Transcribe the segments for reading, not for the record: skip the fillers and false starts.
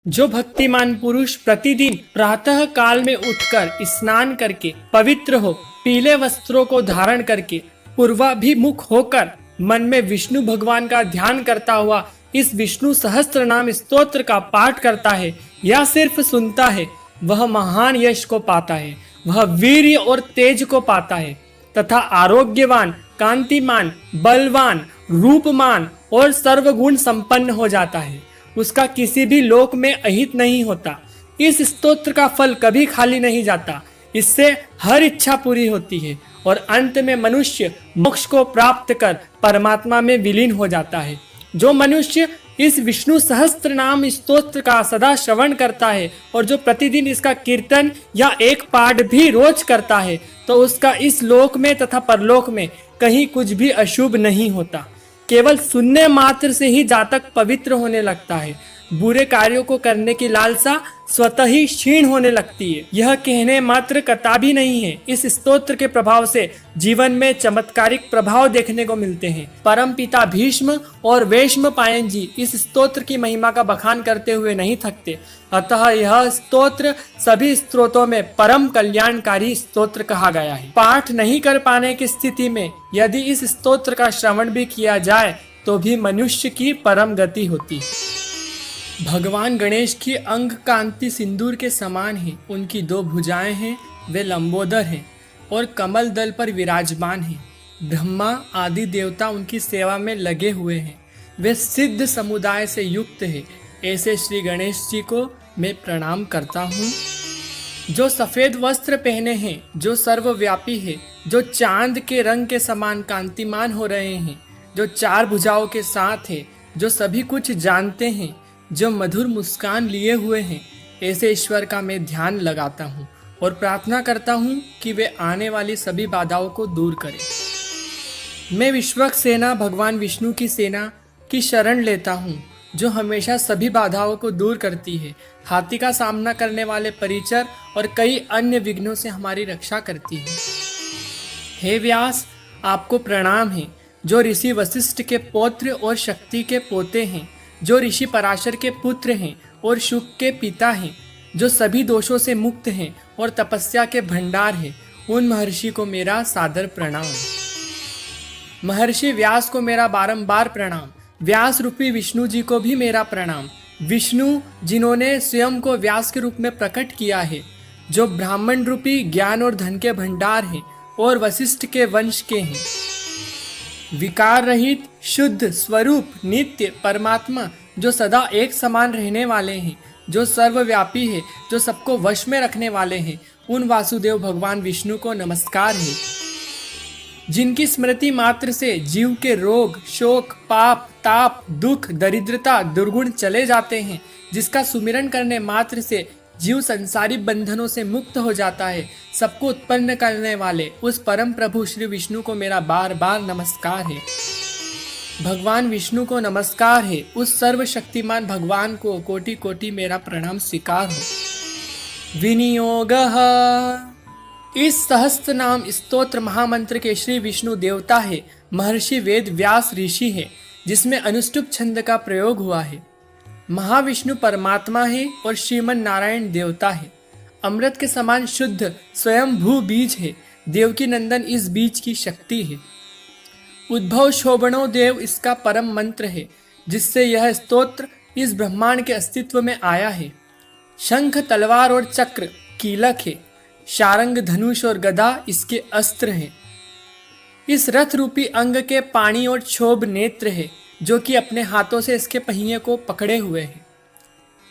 जो भक्तिमान पुरुष प्रतिदिन प्रातः काल में उठकर स्नान करके पवित्र हो, पीले वस्त्रों को धारण करके पूर्वाभिमुख होकर मन में विष्णु भगवान का ध्यान करता हुआ इस विष्णु सहस्त्र नाम स्तोत्र का पाठ करता है या सिर्फ सुनता है, वह महान यश को पाता है, वह वीर्य और तेज को पाता है तथा आरोग्यवान, कांतिमान, बलवान, रूपमान और सर्वगुण संपन्न हो जाता है। उसका किसी भी लोक में अहित नहीं होता। इस स्तोत्र का फल कभी खाली नहीं जाता। इससे हर इच्छा पूरी होती है और अंत में मनुष्य मोक्ष को प्राप्त कर परमात्मा में विलीन हो जाता है। जो मनुष्य इस विष्णु सहस्त्र नाम स्तोत्र का सदा श्रवण करता है और जो प्रतिदिन इसका कीर्तन या एक पाठ भी रोज करता है, तो उसका इस लोक में तथा परलोक में कहीं कुछ भी अशुभ नहीं होता। केवल सुनने मात्र से ही जातक पवित्र होने लगता है। बुरे कार्यों को करने की लालसा स्वतः ही क्षीण होने लगती है। यह कहने मात्र कथा भी नहीं है। इस स्तोत्र के प्रभाव से जीवन में चमत्कारिक प्रभाव देखने को मिलते हैं। परम पिता भीष्म और वैष्म पायन जी इस स्तोत्र की महिमा का बखान करते हुए नहीं थकते। अतः यह स्तोत्र सभी स्तोत्रों में परम कल्याणकारी स्तोत्र कहा गया है। पाठ नहीं कर पाने की स्थिति में यदि इस स्तोत्र का श्रवण भी किया जाए तो भी मनुष्य की परम गति होती है। भगवान गणेश की अंग कांति सिंदूर के समान है। उनकी दो भुजाएं हैं, वे लंबोदर हैं और कमल दल पर विराजमान हैं। ब्रह्मा आदि देवता उनकी सेवा में लगे हुए हैं। वे सिद्ध समुदाय से युक्त है। ऐसे श्री गणेश जी को मैं प्रणाम करता हूँ। जो सफेद वस्त्र पहने हैं, जो सर्वव्यापी है, जो चांद के रंग के समान कांतिमान हो रहे हैं, जो चार भुजाओं के साथ है, जो सभी कुछ जानते हैं, जो मधुर मुस्कान लिए हुए हैं, ऐसे ईश्वर का मैं ध्यान लगाता हूँ और प्रार्थना करता हूँ कि वे आने वाली सभी बाधाओं को दूर करें। मैं विश्वक सेना भगवान विष्णु की सेना की शरण लेता हूँ, जो हमेशा सभी बाधाओं को दूर करती है। हाथी का सामना करने वाले परिचर और कई अन्य विघ्नों से हमारी रक्षा करती है। हे व्यास, आपको प्रणाम है, जो ऋषि वशिष्ठ के पौत्र और शक्ति के पोते हैं, जो ऋषि पराशर के पुत्र हैं और शुक के पिता हैं, जो सभी दोषों से मुक्त हैं और तपस्या के भंडार हैं, उन महर्षि को मेरा सादर प्रणाम। महर्षि व्यास को मेरा बारंबार प्रणाम। व्यास रूपी विष्णु जी को भी मेरा प्रणाम। विष्णु जिन्होंने स्वयं को व्यास के रूप में प्रकट किया है, जो ब्राह्मण रूपी ज्ञान और धन के भंडार हैं और वशिष्ठ के वंश के हैं। विकार रहित शुद्ध स्वरूप नित्य परमात्मा, जो सदा एक समान रहने वाले हैं, जो सर्वव्यापी है, जो सबको वश में रखने वाले हैं, उन वासुदेव भगवान विष्णु को नमस्कार है। जिनकी स्मृति मात्र से जीव के रोग, शोक, पाप, ताप, दुख, दरिद्रता, दुर्गुण चले जाते हैं, जिसका सुमिरन करने मात्र से जीव संसारी बंधनों से मुक्त हो जाता है, सबको उत्पन्न करने वाले उस परम प्रभु श्री विष्णु को मेरा बार बार नमस्कार है। भगवान विष्णु को नमस्कार है। उस सर्वशक्तिमान भगवान को कोटि कोटि मेरा प्रणाम स्वीकार हो। विनियोगः, इस सहस्त्र नाम स्तोत्र महामंत्र के श्री विष्णु देवता है। महर्षि वेद व्यास ऋषि है, जिसमें अनुष्टुप छंद का प्रयोग हुआ है। महाविष्णु परमात्मा है और श्रीमन नारायण देवता है। अमृत के समान शुद्ध स्वयं भू बीज है। देवकी नंदन इस बीज की शक्ति है। उद्भव शोभनो देव इसका परम मंत्र है, जिससे यह स्तोत्र इस ब्रह्मांड के अस्तित्व में आया है। शंख, तलवार और चक्र कीलक है। शारंग, धनुष और गदा इसके अस्त्र हैं। इस रथ रूपी अंग के पाणी और क्षोभ नेत्र है, जो कि अपने हाथों से इसके पहिए को पकड़े हुए हैं।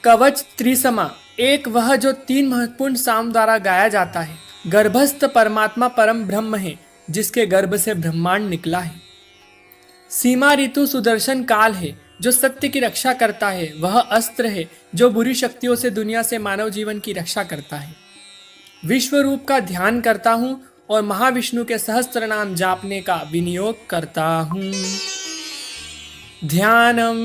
कवच त्रिसमा, एक वह जो तीन महत्वपूर्ण साम द्वारा गाया जाता है। गर्भस्थ परमात्मा परम ब्रह्म है, जिसके गर्भ से ब्रह्मांड निकला है। सीमा ऋतु सुदर्शन काल है, जो सत्य की रक्षा करता है। वह अस्त्र है, जो बुरी शक्तियों से दुनिया से मानव जीवन की रक्षा करता है। विश्व रूप का ध्यान करता हूँ और महाविष्णु के सहस्त्र नाम जापने का विनियोग करता हूँ। ध्यानम,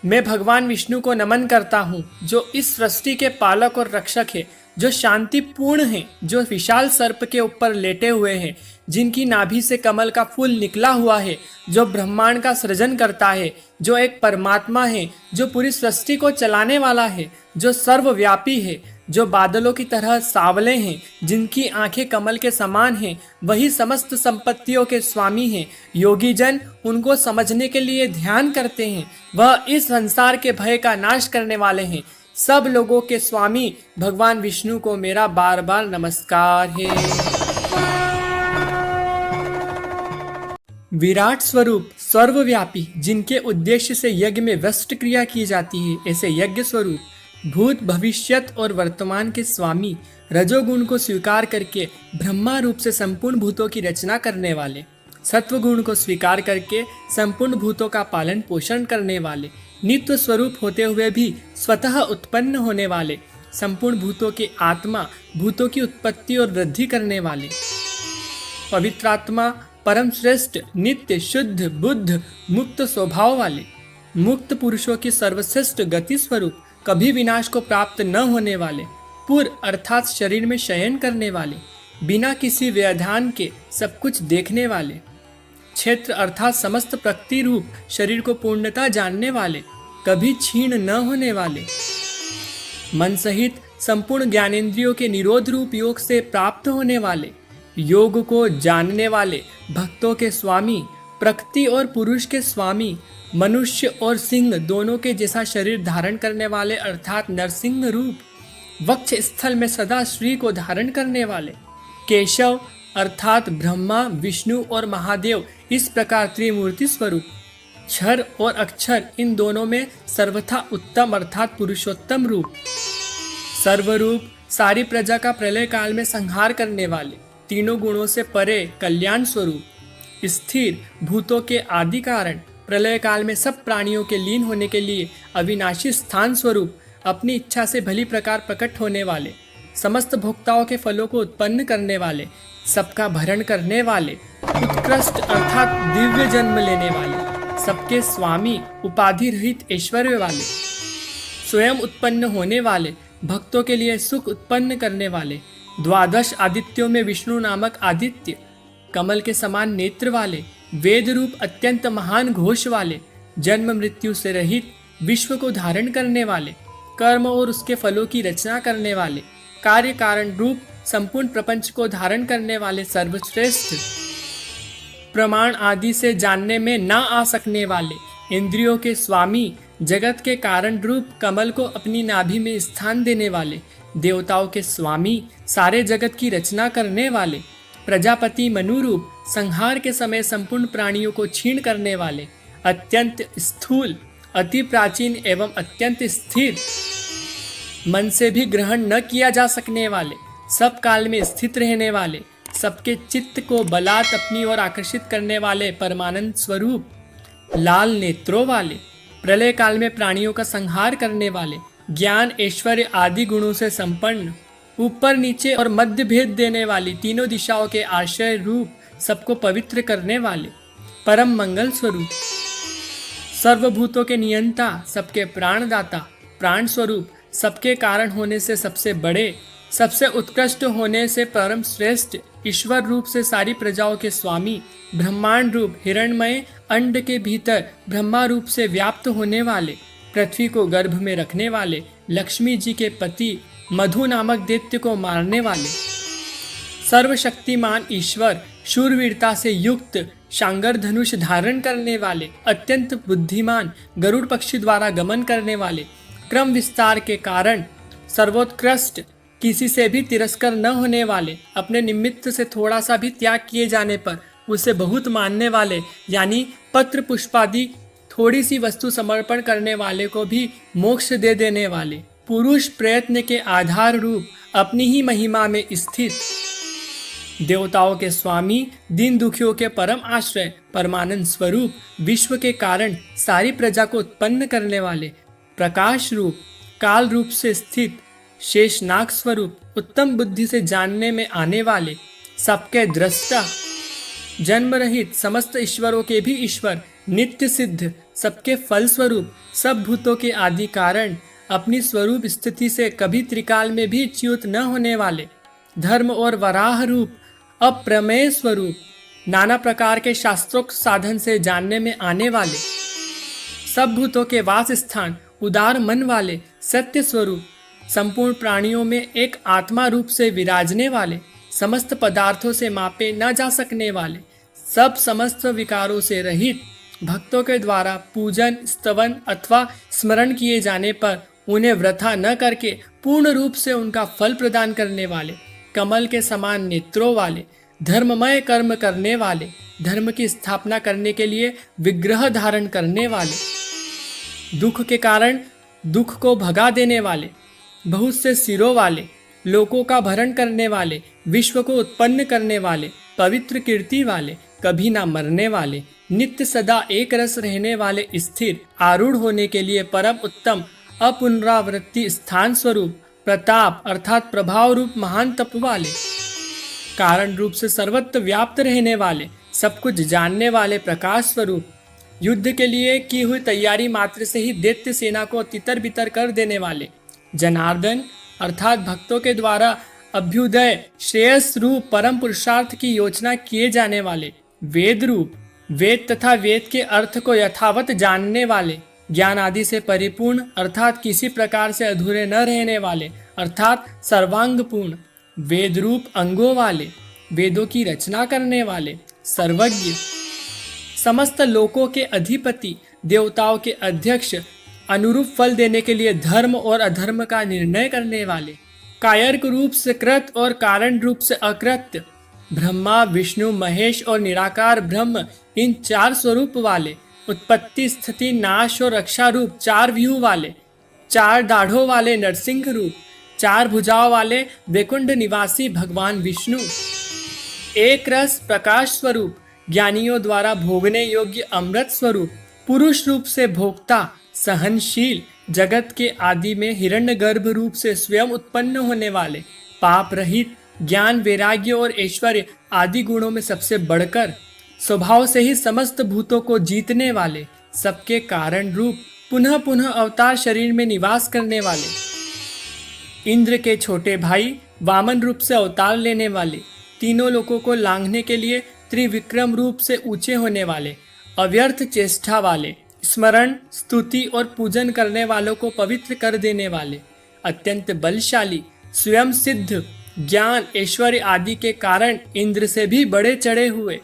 मैं भगवान विष्णु को नमन करता हूँ, जो इस सृष्टि के पालक और रक्षक है। जो शांतिपूर्ण हैं, जो विशाल सर्प के ऊपर लेटे हुए हैं, जिनकी नाभि से कमल का फूल निकला हुआ है, जो ब्रह्मांड का सृजन करता है, जो एक परमात्मा है, जो पूरी सृष्टि को चलाने वाला है, जो सर्वव्यापी है, जो बादलों की तरह सांवले हैं, जिनकी आंखें कमल के समान हैं, वही समस्त संपत्तियों के स्वामी हैं। योगी जन उनको समझने के लिए ध्यान करते हैं। वह इस संसार के भय का नाश करने वाले हैं। सब लोगों के स्वामी भगवान विष्णु को मेरा बार बार नमस्कार है। विराट स्वरूप, सर्वव्यापी, जिनके उद्देश्य से यज्ञ में व्यस्त क्रिया की जाती है, ऐसे यज्ञ स्वरूप, भूत भविष्यत और वर्तमान के स्वामी, रजोगुण को स्वीकार करके ब्रह्मा रूप से संपूर्ण भूतों की रचना करने वाले, सत्वगुण को स्वीकार करके संपूर्ण भूतों का पालन पोषण करने वाले, नित्य स्वरूप होते हुए भी स्वतः उत्पन्न होने वाले, संपूर्ण भूतों के आत्मा, भूतों की उत्पत्ति और वृद्धि करने वाले, पवित्रात्मा, परम श्रेष्ठ, नित्य, शुद्ध, बुद्ध, मुक्त स्वभाव वाले, मुक्त पुरुषों की सर्वश्रेष्ठ गति स्वरूप, कभी विनाश को प्राप्त न होने वाले, पुर अर्थात शरीर में शयन करने वाले, बिना किसी व्यवधान के सब कुछ देखने वाले, क्षेत्र अर्थात समस्त प्रकृति रूप शरीर को पूर्णता जानने वाले, कभी क्षीण न होने वाले, मन सहित संपूर्ण ज्ञानेंद्रियों के निरोध रूप योग से प्राप्त होने वाले, योग को जानने वाले, भक्तों के स्वामी, प्रकृति और पुरुष के स्वामी, मनुष्य और सिंह दोनों के जैसा शरीर धारण करने वाले अर्थात नरसिंह रूप, वक्ष स्थल में सदा श्री को धारण करने वाले, केशव अर्थात ब्रह्मा, विष्णु और महादेव, इस प्रकार त्रिमूर्ति स्वरूप, क्षर और अक्षर, इन दोनों में सर्वथा उत्तम अर्थात पुरुषोत्तम रूप, सर्वरूप, सारी प्रजा का प्रलय काल में संहार करने वाले, तीनों गुणों से परे कल्याण स्वरूप, स्थिर, भूतों के आदि कारण, प्रलय काल में सब प्राणियों के लीन होने के लिए अविनाशी स्थान स्वरूप, अपनी इच्छा से भली प्रकार प्रकट होने वाले, समस्त भोक्ताओं के फलों को उत्पन्न करने वाले, सबका भरण करने वाले, उत्कृष्ट अर्थात दिव्य जन्म लेने वाले, सबके स्वामी, उपाधि रहित ऐश्वर्य वाले, स्वयं उत्पन्न होने वाले, भक्तों के लिए सुख उत्पन्न करने वाले, द्वादश आदित्यों में विष्णु नामक आदित्य, कमल के समान नेत्र वाले, वेद रूप अत्यंत महान घोष वाले, जन्म मृत्यु से रहित, विश्व को धारण करने वाले, कर्म और उसके फलों की रचना करने वाले, कार्य कारण रूप संपूर्ण प्रपंच को धारण करने वाले, सर्वश्रेष्ठ, प्रमाण आदि से जानने में ना आ सकने वाले, इंद्रियों के स्वामी, जगत के कारण रूप कमल को अपनी नाभि में स्थान देने वाले, देवताओं के स्वामी, सारे जगत की रचना करने वाले, प्रजापति मनु रूप, संहार के समय संपूर्ण प्राणियों को छीण करने वाले, अत्यंत स्थूल, अति प्राचीन एवं अत्यंत स्थिर, मन से भी ग्रहण न किया जा सकने वाले, सब काल में स्थित रहने वाले, सबके चित्त को बलात् अपनी ओर आकर्षित करने वाले, परमानंद स्वरूप, लाल नेत्रों वाले, प्रलय काल में प्राणियों का संहार करने वाले, ज्ञान ऐश्वर्य आदि गुणों से संपन्न, ऊपर नीचे और मध्य भेद देने वाली, तीनों दिशाओं के आश्रय रूप, सबको पवित्र करने वाले, परम मंगल स्वरूप, सर्वभूतों के नियंता, सबके प्राणदाता, प्राण स्वरूप, सबके कारण होने से सबसे बड़े, सबसे उत्कृष्ट होने से परम श्रेष्ठ, ईश्वर रूप से सारी प्रजाओं के स्वामी, ब्रह्मांड रूप हिरणमय अंड के भीतर ब्रह्मा रूप से व्याप्त होने वाले, पृथ्वी को गर्भ में रखने वाले, लक्ष्मी जी के पति, मधु नामक दैत्य को मारने वाले, सर्वशक्तिमान ईश्वर, शूरवीरता से युक्त, शांगर धनुष धारण करने वाले, अत्यंत बुद्धिमान, गरुड़ पक्षी द्वारा गमन करने वाले, क्रम विस्तार के कारण सर्वोत्कृष्ट, किसी से भी तिरस्कार न होने वाले, अपने निमित्त से थोड़ा सा भी त्याग किए जाने पर उसे बहुत मानने वाले, यानी पत्र पुष्पादि थोड़ी सी वस्तु समर्पण करने वाले को भी मोक्ष दे देने वाले, पुरुष प्रयत्न के आधार रूप, अपनी ही महिमा में स्थित, देवताओं के स्वामी, दीन दुखियों के परम आश्रय, परमानंद स्वरूप, विश्व के कारण सारी प्रजा को उत्पन्न करने वाले, प्रकाश रूप, काल रूप से स्थित, शेषनाग स्वरूप, उत्तम बुद्धि से जानने में आने वाले, सबके दृष्टा, जन्म रहित, समस्त ईश्वरों के भी ईश्वर, नित्य सिद्ध, सबके फल स्वरूप, सब भूतों के आदि कारण, अपनी स्वरूप स्थिति से कभी त्रिकाल में भी च्युत न होने वाले, धर्म और वराह रूप अप्रमेय स्वरूप, नाना प्रकार के शास्त्रोक्त साधन से जानने में आने वाले, सब भूतों के वास स्थान, उदार मन वाले, सत्य स्वरूप, संपूर्ण प्राणियों में एक आत्मा रूप से विराजने वाले, समस्त पदार्थों से मापे न जा सकने वाले, सब समस्त विकारों से रहित, भक्तों के द्वारा पूजन, स्तवन अथवा स्मरण किए जाने पर उन्हें वृथा न करके पूर्ण रूप से उनका फल प्रदान करने वाले, कमल के समान नेत्रों वाले, धर्ममय कर्म करने वाले, धर्म की स्थापना करने के लिए विग्रह धारण करने वाले, दुख के कारण दुख को भगा देने वाले, बहुत से सिरों वाले, लोकों का भरण करने वाले, विश्व को उत्पन्न करने वाले, पवित्र कीर्ति वाले, कभी ना मरने वाले, नित्य सदा एक रस रहने वाले, स्थिर आरूढ़ होने के लिए परम उत्तम अपुनरावृत्ति स्थान स्वरूप, प्रताप अर्थात प्रभाव रूप महान तप वाले, कारण रूप से सर्वत्र व्याप्त रहने वाले, सब कुछ जानने वाले प्रकाश स्वरूप, युद्ध के लिए की हुई तैयारी मात्र से ही दैत्य सेना को तितर बितर कर देने वाले, जनार्दन अर्थात भक्तों के द्वारा अभ्युदय श्रेयस रूप परम पुरुषार्थ की योजना किए जाने वाले, वेद रूप, वेद तथा वेद के अर्थ को यथावत जानने वाले, ज्ञान आदि से परिपूर्ण अर्थात किसी प्रकार से अधूरे न रहने वाले अर्थात सर्वांगपूर्ण, वेद रूप अंगों वाले, वेदों की रचना करने वाले, सर्वज्ञ, समस्त लोकों के अधिपति, देवताओं के अध्यक्ष, अनुरूप फल देने के लिए धर्म और अधर्म का निर्णय करने वाले, कायर्क रूप से कृत और कारण रूप से अकृत्य, ब्रह्मा विष्णु महेश और निराकार ब्रह्म इन चार स्वरूप वाले, उत्पत्ति स्थिति नाश और रक्षा रूप चार व्यूह वाले, चार दाढ़ों वाले नरसिंह रूप, चार भुजाओं वाले वैकुंठ निवासी भगवान विष्णु, एक रस प्रकाश स्वरूप, ज्ञानियों द्वारा भोगने योग्य अमृत स्वरूप, पुरुष रूप से भोक्ता, सहनशील, जगत के आदि में हिरण्यगर्भ रूप से स्वयं उत्पन्न होने वाले, पाप रहित, ज्ञान वैराग्य और ऐश्वर्य आदि गुणों में सबसे बढ़कर, स्वभाव से ही समस्त भूतों को जीतने वाले, सबके कारण रूप, पुनः पुनः अवतार शरीर में निवास करने वाले, इंद्र के छोटे भाई, वामन रूप से अवतार लेने वाले, तीनों लोकों को लांघने के लिए त्रिविक्रम रूप से ऊंचे होने वाले, अव्यर्थ चेष्टा वाले, स्मरण स्तुति और पूजन करने वालों को पवित्र कर देने वाले, अत्यंत बलशाली, स्वयं सिद्ध, ज्ञान ऐश्वर्य आदि के कारण इंद्र से भी बड़े चढ़े हुए,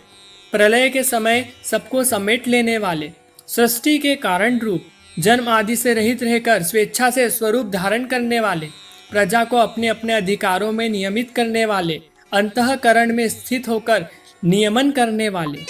प्रलय के समय सबको समेट लेने वाले, सृष्टि के कारण रूप, जन्म आदि से रहित रहकर स्वेच्छा से स्वरूप धारण करने वाले, प्रजा को अपने अपने अधिकारों में नियमित करने वाले, अंतःकरण में स्थित होकर नियमन करने वाले,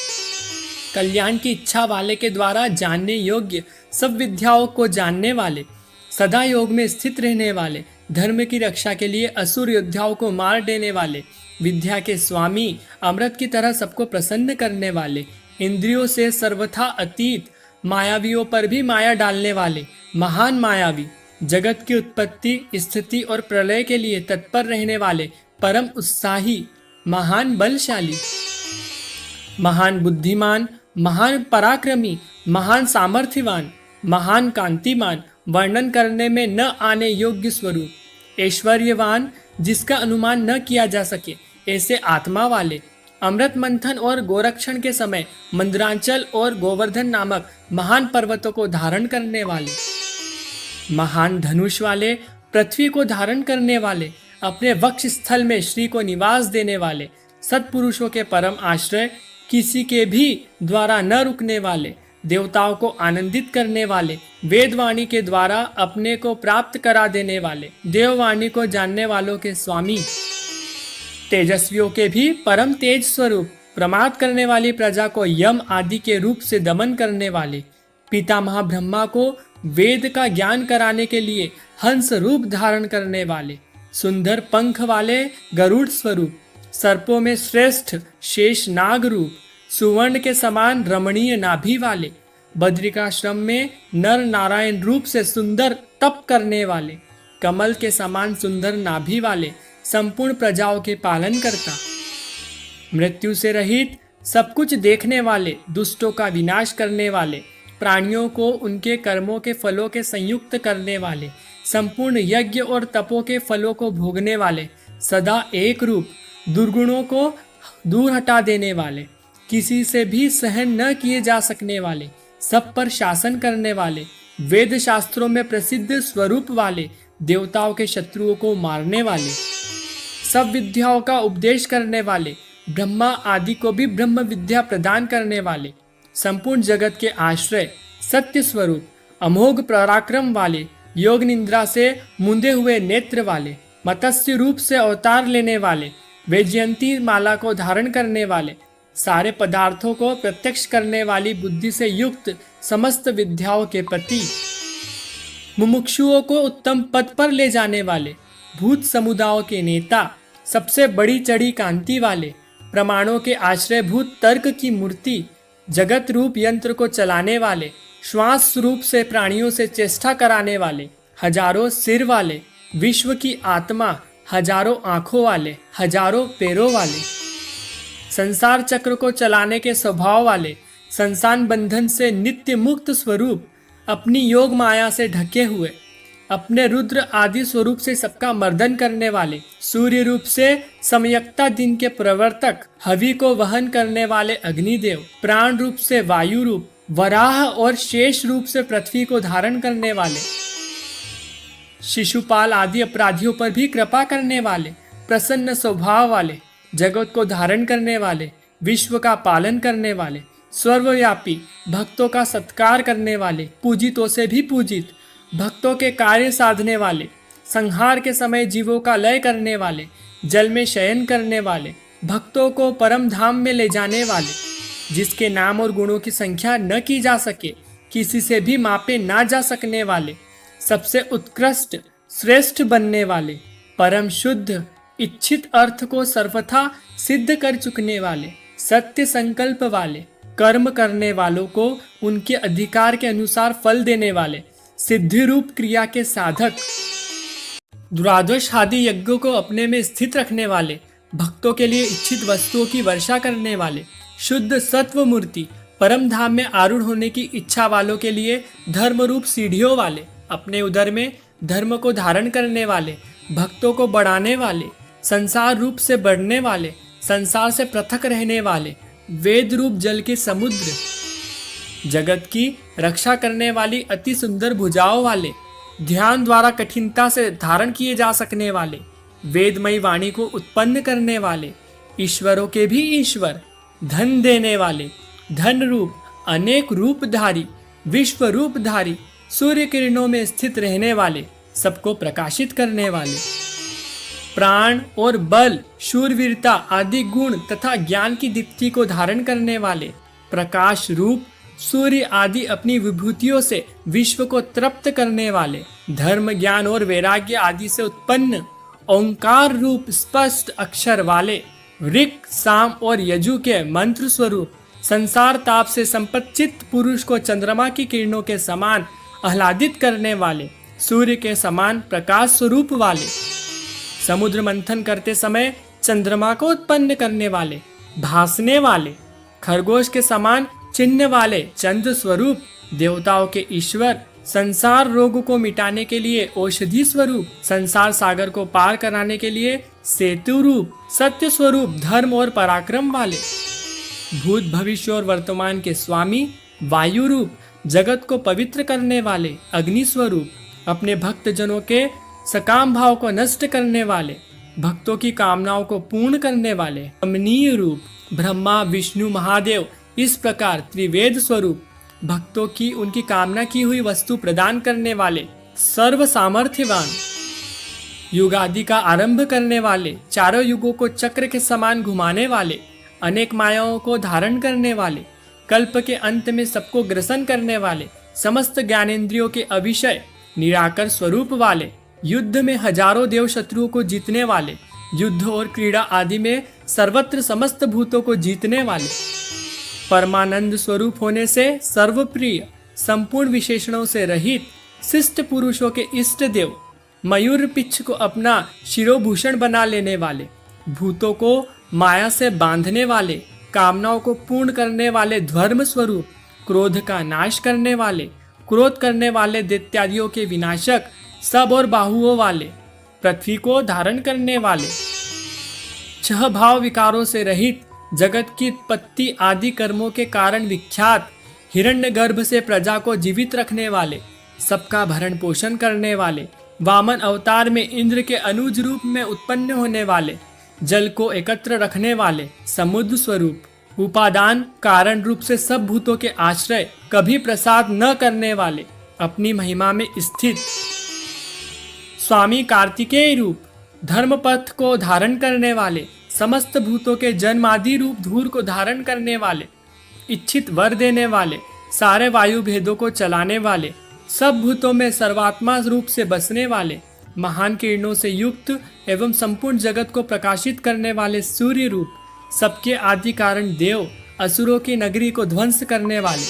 कल्याण की इच्छा वाले के द्वारा जानने योग्य सब विद्याओं को जानने वाले, सदा योग में स्थित रहने वाले, धर्म की रक्षा के लिए असुर योद्धाओं को मार देने वाले, विद्या के स्वामी, अमृत की तरह सबको प्रसन्न करने वाले, इंद्रियों से सर्वथा अतीत, मायावियों पर भी माया डालने वाले, महान मायावी, जगत की उत्पत्ति स्थिति और प्रलय के लिए तत्पर रहने वाले, परम उत्साही, महान बलशाली, महान बुद्धिमान, महान पराक्रमी, महान सामर्थ्यवान, महान कांतिमान, वर्णन करने में न आने योग्य स्वरूप, ऐश्वर्यवान, जिसका अनुमान न किया जा सके ऐसे आत्मा वाले, अमृत मंथन और गोरक्षण के समय मंद्रांचल और गोवर्धन नामक महान पर्वतों को धारण करने वाले, महान धनुष वाले, पृथ्वी को धारण करने वाले, अपने वक्ष स्थल में श्री को निवास देने वाले, सत्पुरुषों के परम आश्रय, किसी के भी द्वारा न रुकने वाले, देवताओं को आनंदित करने वाले, वेदवाणी के द्वारा अपने को प्राप्त करा देने वाले, देववाणी को जानने वालों के स्वामी, तेजस्वियों के भी परम तेज स्वरूप, प्रमाद करने वाली प्रजा को यम आदि के रूप से दमन करने वाले, पितामह ब्रह्मा को वेद का ज्ञान कराने के लिए हंस रूप धारण करने वाले, सुंदर पंख वाले गरुड़ स्वरूप, सर्पों में श्रेष्ठ शेष नाग रूप, सुवर्ण के समान रमणीय नाभि वाले, बद्रिकाश्रम में नर नारायण रूप से सुंदर तप करने वाले, कमल के समान सुंदर नाभि वाले, संपूर्ण प्रजाओं के पालन करता, मृत्यु से रहित, सब कुछ देखने वाले, दुष्टों का विनाश करने वाले, प्राणियों को उनके कर्मों के फलों के संयुक्त करने वाले, संपूर्ण यज्ञ और तपों के फलों को भोगने वाले, सदा एक रूप, दुर्गुणों को दूर हटा देने वाले, किसी से भी सहन न किए जा सकने वाले, सब पर शासन करने वाले, वेद शास्त्रों में प्रसिद्ध स्वरूप वाले, देवताओं के शत्रुओं को मारने वाले, सब विद्याओं का उपदेश करने वाले, ब्रह्मा आदि को भी ब्रह्म विद्या प्रदान करने वाले, संपूर्ण जगत के आश्रय, सत्य स्वरूप, अमोघ पराक्रम वाले, योग निद्रा से मुंदे हुए नेत्र वाले, मत्स्य रूप से अवतार लेने वाले, वैजयंती माला को धारण करने वाले, सारे पदार्थों को प्रत्यक्ष करने वाली बुद्धि से युक्त, समस्त विद्याओं के पति, मुमुक्षुओं को उत्तम पद पर ले जाने वाले, भूत समुदायों के नेता, सबसे बड़ी चढ़ी कांति वाले, प्रमाणों के आश्रय भूत तर्क की मूर्ति, जगत रूप यंत्र को चलाने वाले, श्वास रूप से प्राणियों से चेष्टा कराने वाले, हजारों सिर वाले, विश्व की आत्मा, हजारों आंखों वाले, हजारों पैरों वाले, संसार चक्र को चलाने के स्वभाव वाले, संसार बंधन से नित्य मुक्त स्वरूप, अपनी योग माया से ढके हुए, अपने रुद्र आदि स्वरूप से सबका मर्दन करने वाले, सूर्य रूप से समयकता दिन के प्रवर्तक, हवि को वहन करने वाले अग्निदेव, प्राण रूप से वायु रूप, वराह और शेष रूप से पृथ्वी को धारण करने वाले, शिशुपाल आदि अपराधियों पर भी कृपा करने वाले, प्रसन्न स्वभाव वाले, जगत को धारण करने वाले, विश्व का पालन करने वाले, सर्वव्यापी, भक्तों का सत्कार करने वाले, पूजितों से भी पूजित, भक्तों के कार्य साधने वाले, संहार के समय जीवों का लय करने वाले, जल में शयन करने वाले, भक्तों को परम धाम में ले जाने वाले, जिसके नाम और गुणों की संख्या न की जा सके, किसी से भी मापे ना जा सकने वाले, सबसे उत्कृष्ट श्रेष्ठ बनने वाले, परम शुद्ध, इच्छित अर्थ को सर्वथा सिद्ध कर चुकने वाले, सत्य संकल्प वाले, कर्म करने वालों को उनके अधिकार के अनुसार फल देने वाले, सिद्धि रूप क्रिया के साधक, द्वादश आदि यज्ञों को अपने में स्थित रखने वाले, भक्तों के लिए इच्छित वस्तुओं की वर्षा करने वाले, शुद्ध सत्व मूर्ति, परम धाम में आरूढ़ होने की इच्छा वालों के लिए धर्म रूप सीढ़ियों वाले, अपने उदर में धर्म को धारण करने वाले, भक्तों को बढ़ाने वाले, संसार रूप से बढ़ने वाले, संसार से पृथक रहने वाले, वेद रूप जल के समुद्र, जगत की रक्षा करने वाली अति सुंदर भुजाओं वाले, ध्यान द्वारा कठिनता से धारण किए जा सकने वाले, वेदमयी वाणी को उत्पन्न करने वाले, ईश्वरों के भी ईश्वर, धन देने वाले, धन रूप, अनेक रूपधारी, विश्व रूपधारी, सूर्य किरणों में स्थित रहने वाले, सबको प्रकाशित करने वाले, प्राण और बल, शूरवीरता आदि गुण तथा ज्ञान की दीप्ति को धारण करने वाले, प्रकाश रूप, सूर्य आदि अपनी विभूतियों से विश्व को तृप्त करने वाले, धर्म ज्ञान और वैराग्य आदि से उत्पन्न ओंकार रूप स्पष्ट अक्षर वाले, ऋक् साम और यजु के मंत्र स्वरूप, संसार ताप से संपच्चित पुरुष को चंद्रमा की किरणों के समान आह्लादित करने वाले, सूर्य के समान प्रकाश स्वरूप वाले, समुद्र मंथन करते समय चंद्रमा को उत्पन्न करने वाले, भासने वाले, खरगोश के समान चिन्ह वाले चंद्र स्वरूप, देवताओं के ईश्वर, संसार रोग को मिटाने के लिए औषधि स्वरूप, संसार सागर को पार कराने के लिए सेतु रूप, सत्य स्वरूप, धर्म और पराक्रम वाले, भूत भविष्य और वर्तमान के स्वामी, वायु रूप, जगत को पवित्र करने वाले, अग्नि स्वरूप, अपने भक्त जनों के सकाम भाव को नष्ट करने वाले, भक्तों की कामनाओं को पूर्ण करने वाले, अमनीय रूप, ब्रह्मा विष्णु महादेव, इस प्रकार त्रिवेद स्वरूप, भक्तों की उनकी कामना की हुई वस्तु प्रदान करने वाले, सर्व सामर्थ्यवान, युगादि का आरंभ करने वाले, चारों युगों को चक्र के समान घुमाने वाले, अनेक मायाओं को धारण करने वाले, कल्प के अंत में सबको ग्रसन करने वाले, समस्त ज्ञानेंद्रियों के अभिषय, निराकर स्वरूप वाले, युद्ध में हजारों देव शत्रुओं को जीतने वाले, युद्ध और क्रीड़ा आदि में सर्वत्र समस्त भूतों को जीतने वाले, परमानंद स्वरूप होने से सर्वप्रिय, संपूर्ण विशेषणों से रहित, शिष्ट पुरुषों के इष्ट देव, मयूर पिच्छ को अपना शिरोभूषण बना लेने वाले, भूतों को माया से बांधने वाले, कामनाओं को पूर्ण करने वाले धर्म स्वरूप, क्रोध का नाश करने वाले, क्रोध करने वाले दैत्यादियों के विनाशक, सब और बाहुओं वाले, पृथ्वी को धारण करने वाले, छह भाव विकारों से रहित, जगत की उत्पत्ति आदि कर्मों के कारण विख्यात, हिरण्यगर्भ से प्रजा को जीवित रखने वाले, सबका भरण पोषण करने वाले, वामन अवतार में इंद्र के अनुज रूप में उत्पन्न होने वाले, जल को एकत्र रखने वाले, समुद्र स्वरूप, उपादान कारण रूप से सब भूतों के आश्रय, कभी प्रसाद न करने वाले, अपनी महिमा में स्थित, स्वामी कार्तिकेय रूप, धर्म पथ को धारण करने वाले, समस्त भूतों के जन्मादि रूप धूर को धारण करने वाले, इच्छित वर देने वाले, सारे वायु भेदों को चलाने वाले, सब भूतों में सर्वात्मा रूप से बसने वाले, महान किरणों से युक्त एवं संपूर्ण जगत को प्रकाशित करने वाले सूर्य रूप, सबके आदि कारण देव, असुरों की नगरी को ध्वंस करने वाले,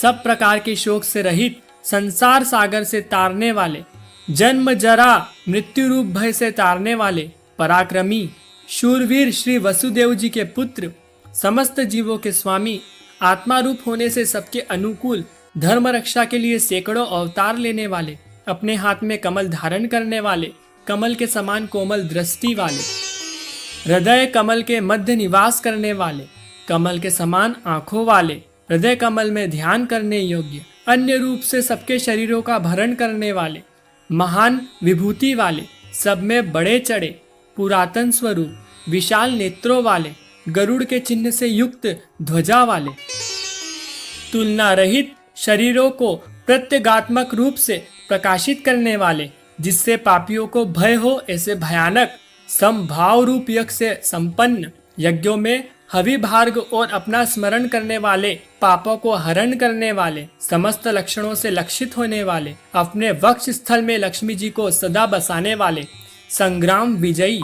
सब प्रकार के शोक से रहित, संसार सागर से तारने वाले, जन्म जरा मृत्यु रूप भय से तारने वाले, पराक्रमी शूरवीर श्री वसुदेव जी के पुत्र, समस्त जीवों के स्वामी, आत्मा रूप होने से सबके अनुकूल, धर्म रक्षा के लिए सैकड़ों अवतार लेने वाले, अपने हाथ में कमल धारण करने वाले, कमल के समान कोमल दृष्टि वाले, हृदय कमल के मध्य निवास करने वाले, कमल के समान आंखों वाले, हृदय कमल में ध्यान करने योग्य, अन्य रूप से सबके शरीरों का भरण करने वाले, महान विभूति वाले, सब में बड़े चढ़े, पुरातन स्वरूप, विशाल नेत्रों वाले, गरुड़ के चिन्ह से युक्त ध्वजा वाले, तुलना रहित शरीरों को प्रत्यगात्मक रूप से प्रकाशित करने वाले, जिससे पापियों को भय हो ऐसे भयानक, समभाव रूप यज्ञ से संपन्न, यज्ञों में हवि भार्ग और अपना स्मरण करने वाले, पापों को हरण करने वाले, समस्त लक्षणों से लक्षित होने वाले, अपने वक्ष स्थल में लक्ष्मी जी को सदा बसाने वाले, संग्राम विजयी,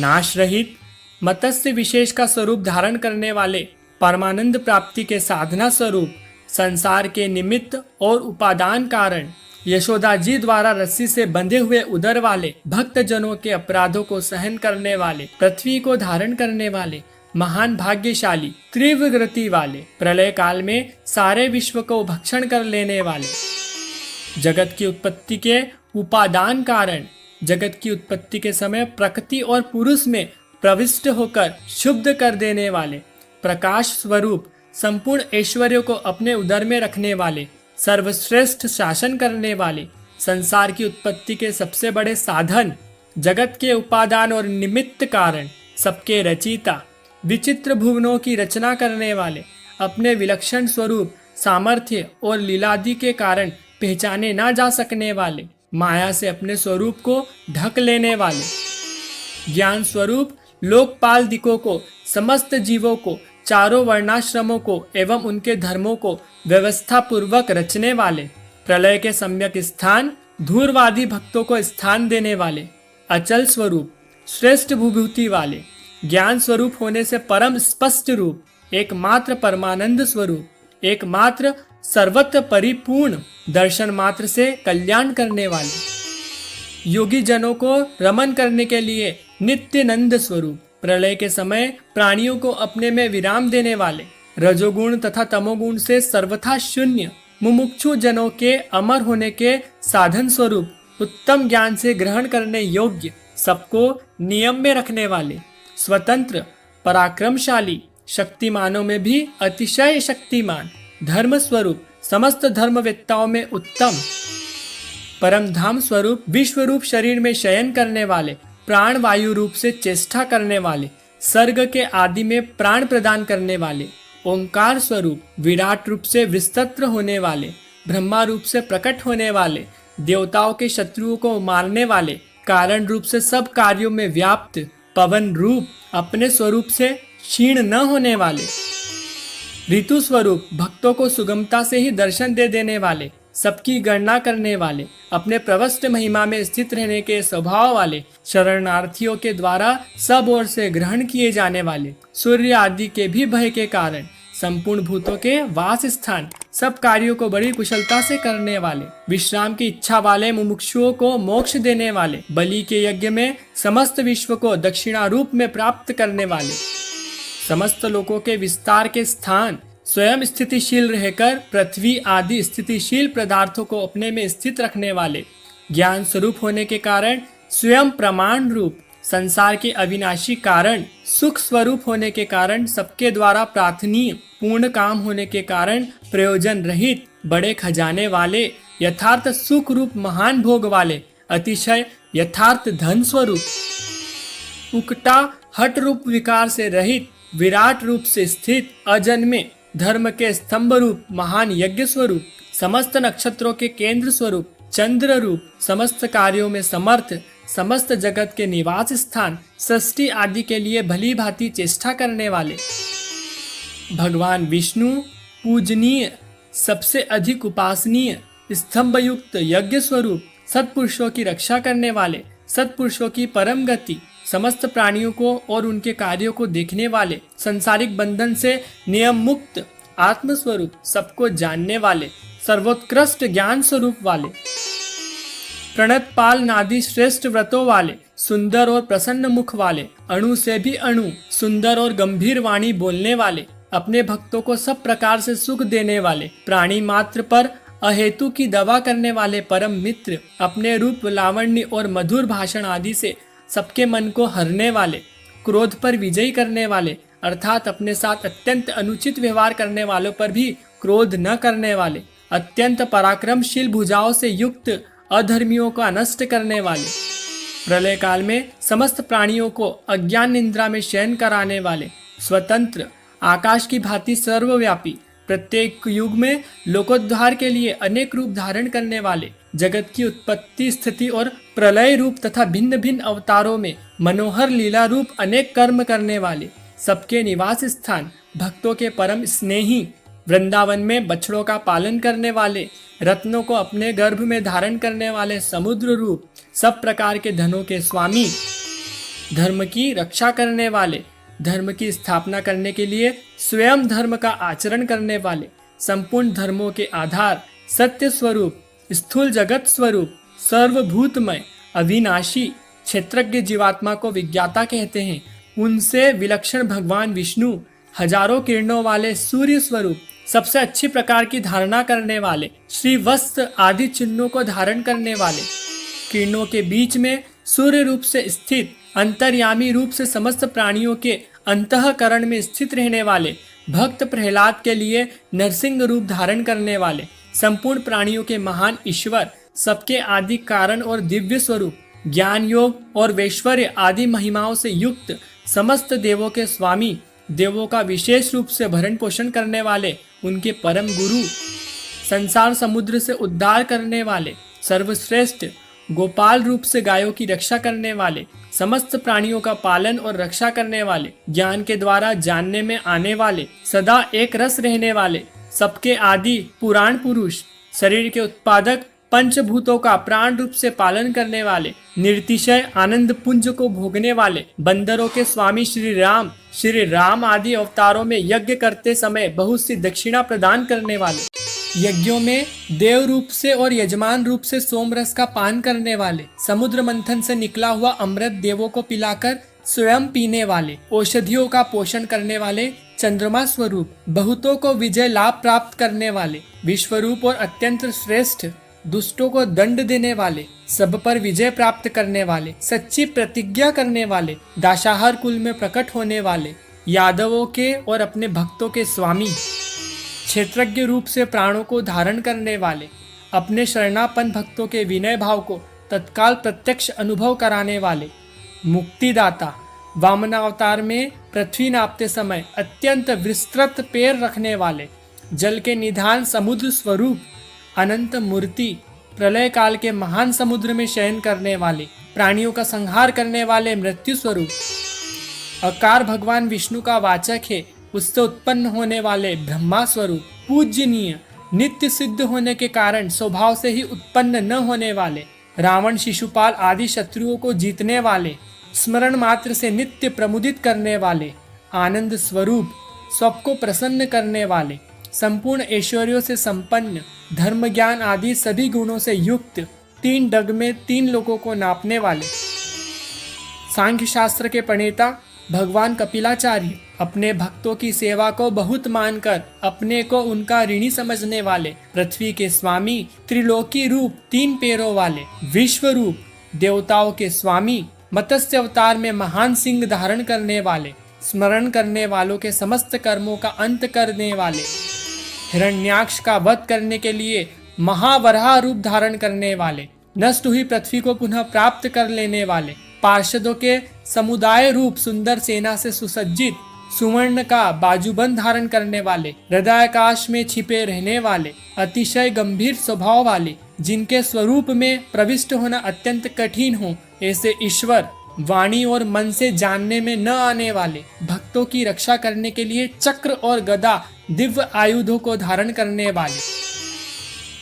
नाश रहित, मत्स्य विशेष का स्वरूप धारण करने वाले, परमानंद प्राप्ति के साधना स्वरूप, संसार के निमित्त और उपादान कारण, यशोदा जी द्वारा रस्सी से बंधे हुए उदर वाले, भक्त जनों के अपराधों को सहन करने वाले, पृथ्वी को धारण करने वाले, महान भाग्यशाली, तीव्र गति वाले, प्रलय काल में सारे विश्व को भक्षण कर लेने वाले, जगत की उत्पत्ति के उपादान कारण, जगत की उत्पत्ति के समय प्रकृति और पुरुष में प्रविष्ट होकर शुद्ध कर देने वाले, प्रकाश स्वरूप, संपूर्ण ऐश्वर्यों को अपने उदर में रखने वाले, सर्वश्रेष्ठ शासन करने वाले, संसार की उत्पत्ति के सबसे बड़े साधन, जगत के उपादान और निमित्त कारण, सबके रचयिता, विचित्र भुवनों की रचना करने वाले, अपने विलक्षण स्वरूप, सामर्थ्य और लीलादि के कारण पहचाने ना जा सकने वाले, माया से अपने स्वरूप को ढक लेने वाले, ज्ञान स्वरूप, लोकपाल दिकों को, समस्त जीवों को, चारों वर्णाश्रमों को एवं उनके धर्मों को व्यवस्था पूर्वक रचने वाले, प्रलय के सम्यक स्थान, धूर्वादी भक्तों को स्थान देने वाले, अचल स्वरूप, श्रेष्ठ विभूति वाले, ज्ञान स्वरूप होने से परम स्पष्ट रूप, एकमात्र परमानंद स्वरूप, एकमात्र सर्वत्र परिपूर्ण, दर्शन मात्र से कल्याण करने वाले, योगी जनों को रमन करने के लिए नित्य नंद स्वरूप, प्रलय के समय प्राणियों को अपने में विराम देने वाले, रजोगुण तथा तमोगुण से सर्वथा शून्य, मुमुक्षु जनों के अमर होने के साधन स्वरूप, उत्तम ज्ञान से ग्रहण करने योग्य, सबको नियम में रखने वाले, स्वतंत्र, पराक्रमशाली, शक्तिमानों में भी अतिशय शक्तिमान, धर्म स्वरूप, समस्त धर्मवेत्ताओं में उत्तम, परम धाम स्वरूप, विश्व रूप शरीर में शयन करने वाले, प्राण वायु रूप से चेष्टा करने वाले, सर्ग के आदि में प्राण प्रदान करने वाले, ओंकार स्वरूप, विराट रूप से विस्तृत होने वाले, ब्रह्मा रूप से प्रकट होने वाले, देवताओं के शत्रुओं को मारने वाले, कारण रूप से सब कार्यों में व्याप्त, पवन रूप, अपने स्वरूप से क्षीण न होने वाले, ऋतु स्वरूप, भक्तों को सुगमता से ही दर्शन दे देने वाले, सबकी गणना करने वाले, अपने प्रवस्त महिमा में स्थित रहने के स्वभाव वाले, शरणार्थियों के द्वारा सब ओर से ग्रहण किए जाने वाले, सूर्य आदि के भी भय के कारण, संपूर्ण भूतों के वास स्थान, सब कार्यों को बड़ी कुशलता से करने वाले, विश्राम की इच्छा वाले, मुमुक्षुओं को मोक्ष देने वाले, बलि के यज्ञ में समस्त विश्व को दक्षिणा रूप में प्राप्त करने वाले, समस्त लोकों के विस्तार के स्थान, स्वयं स्थितिशील रहकर पृथ्वी आदि स्थितिशील पदार्थों को अपने में स्थित रखने वाले, ज्ञान स्वरूप होने के कारण स्वयं प्रमाण रूप, संसार के अविनाशी कारण, सुख स्वरूप होने के कारण सबके द्वारा प्रार्थनीय, पूर्ण काम होने के कारण प्रयोजन रहित, बड़े खजाने वाले, यथार्थ सुख रूप महान भोग वाले, अतिशय यथार्थ धन स्वरूप, उकटा हट रूप विकार से रहित, विराट रूप से स्थित, अजन्मे, धर्म के स्तंभ रूप महान यज्ञ स्वरूप, समस्त नक्षत्रों के केंद्र स्वरूप, चंद्र रूप, समस्त कार्यों में समर्थ, समस्त जगत के निवास स्थान, सृष्टि आदि के लिए भली भांति चेष्टा करने वाले भगवान विष्णु पूजनीय, सबसे अधिक उपासनीय, स्तंभ युक्त यज्ञ स्वरूप, सत्पुरुषों की रक्षा करने वाले, सत्पुरुषों की परम गति, समस्त प्राणियों को और उनके कार्यों को देखने वाले, संसारिक बंधन से नियम मुक्त, आत्मस्वरूप, सबको जानने वाले, सर्वोत्कृष्ट ज्ञान स्वरूप वाले, प्रणत पाल नादि श्रेष्ठ व्रतों वाले, सुंदर और प्रसन्न मुख वाले, अणु से भी अणु, सुंदर और गंभीर वाणी बोलने वाले, अपने भक्तों को सब प्रकार से सुख देने वाले, प्राणी मात्र पर अहेतु की दवा करने वाले परम मित्र, अपने रूप लावण्य और मधुर भाषण आदि से सबके मन को हरने वाले, क्रोध पर विजयी करने वाले, अर्थात अपने साथ अत्यंत अनुचित व्यवहार करने वालों पर भी क्रोध न करने वाले, अत्यंत पराक्रमशील भुजाओं से युक्त अधर्मियों को नष्ट करने वाले, प्रलय काल में समस्त प्राणियों को अज्ञान निद्रा में शयन कराने वाले, स्वतंत्र, आकाश की भांति सर्वव्यापी, प्रत्येक युग में लोकोद्धार के लिए अनेक रूप धारण करने वाले, जगत की उत्पत्ति स्थिति और प्रलय रूप तथा भिन्न भिन्न अवतारों में मनोहर लीला रूप अनेक कर्म करने वाले, सबके निवास स्थान, भक्तों के परम स्नेही, वृंदावन में बछड़ों का पालन करने वाले, रत्नों को अपने गर्भ में धारण करने वाले समुद्र रूप, सब प्रकार के धनों के स्वामी, धर्म की रक्षा करने वाले, धर्म की स्थापना करने के लिए स्वयं धर्म का आचरण करने वाले, संपूर्ण धर्मों के आधार, सत्य स्वरूप, स्थूल जगत स्वरूप, सर्वभूतमय, अविनाशी, क्षेत्रज्ञ जीवात्मा को विज्ञाता कहते हैं, उनसे विलक्षण भगवान विष्णु, हजारों किरणों वाले सूर्य स्वरूप, सबसे अच्छी प्रकार की धारणा करने वाले, श्री वस्त्र आदि चिन्हों को धारण करने वाले, किरणों के बीच में सूर्य रूप से स्थित, अंतर्यामी रूप से समस्त प्राणियों के अंतःकरण में स्थित रहने वाले, भक्त प्रहलाद के लिए नरसिंह रूप धारण करने वाले, संपूर्ण प्राणियों के महान ईश्वर, सबके आदि कारण और दिव्य स्वरूप, ज्ञान योग और वैश्वर्य आदि महिमाओं से युक्त, समस्त देवों के स्वामी, देवों का विशेष रूप से भरण पोषण करने वाले, उनके परम गुरु, संसार समुद्र से उद्धार करने वाले, सर्वश्रेष्ठ, गोपाल रूप से गायों की रक्षा करने वाले, समस्त प्राणियों का पालन और रक्षा करने वाले, ज्ञान के द्वारा जानने में आने वाले, सदा एक रस रहने वाले, सबके आदि पुराण पुरुष, शरीर के उत्पादक, पंचभूतों का प्राण रूप से पालन करने वाले, निर्तिशय आनंद पुंज को भोगने वाले, बंदरों के स्वामी श्री राम आदि अवतारों में यज्ञ करते समय बहुत सी दक्षिणा प्रदान करने वाले, यज्ञों में देव रूप से और यजमान रूप से सोमरस का पान करने वाले, समुद्र मंथन से निकला हुआ अमृत देवों को पिलाकर स्वयं पीने वाले, औषधियों का पोषण करने वाले, चंद्रमा स्वरूप, बहुतों को विजय लाभ प्राप्त करने वाले, विश्वरूप और अत्यंत श्रेष्ठ, दुष्टों को दंड देने वाले, सब पर विजय प्राप्त करने वाले, सच्ची प्रतिज्ञा करने वाले, दाशाहर कुल में प्रकट होने वाले, यादवों के और अपने भक्तों के स्वामी, क्षेत्रज्ञ रूप से प्राणों को धारण करने वाले, अपने शरणापन भक्तों के विनय भाव को तत्काल प्रत्यक्ष अनुभव कराने वाले, मुक्तिदाता, वामनावतार में पृथ्वी नापते समय अत्यंत विस्तृत पैर रखने वाले, जल के निधान समुद्र स्वरूप, अनंत मूर्ति, प्रलय काल के महान समुद्र में शयन करने वाले, प्राणियों का संहार करने वाले मृत्यु स्वरूप, अकार भगवान विष्णु का वाचक है, उससे उत्पन्न होने वाले ब्रह्मा स्वरूप, पूजनीय, नित्य सिद्ध होने के कारण स्वभाव से ही उत्पन्न न होने वाले, रावण शिशुपाल आदि शत्रुओं को जीतने वाले, स्मरण मात्र से नित्य प्रमुदित करने वाले, आनंद स्वरूप, सबको प्रसन्न करने वाले, संपूर्ण ऐश्वर्यों से संपन्न, धर्म ज्ञान आदि सभी गुणों से युक्त, 3 डग में 3 लोगों को नापने वाले, सांख्य शास्त्र के प्रणेता, भगवान कपिलाचार्य अपने भक्तों की सेवा को बहुत मानकर अपने को उनका ऋणी समझने वाले, पृथ्वी के स्वामी, त्रिलोकी रूप, 3 पैरों वाले, विश्व रूप, देवताओं के स्वामी, मत्स्य अवतार में महान सिंह धारण करने वाले, स्मरण करने वालों के समस्त कर्मों का अंत करने वाले, हिरण्याक्ष का वध करने के लिए महावराह रूप धारण करने वाले, नष्ट हुई पृथ्वी को पुनः प्राप्त कर लेने वाले, पार्षदों के समुदाय रूप सुंदर सेना से सुसज्जित, सुवर्ण का बाजूबंद धारण करने वाले, हृदयाकाश में छिपे रहने वाले, अतिशय गंभीर स्वभाव वाले, जिनके स्वरूप में प्रविष्ट होना अत्यंत कठिन हो, ऐसे ईश्वर वाणी और मन से जानने में न आने वाले, भक्तों की रक्षा करने के लिए चक्र और गदा दिव्य आयुधों को धारण करने वाले,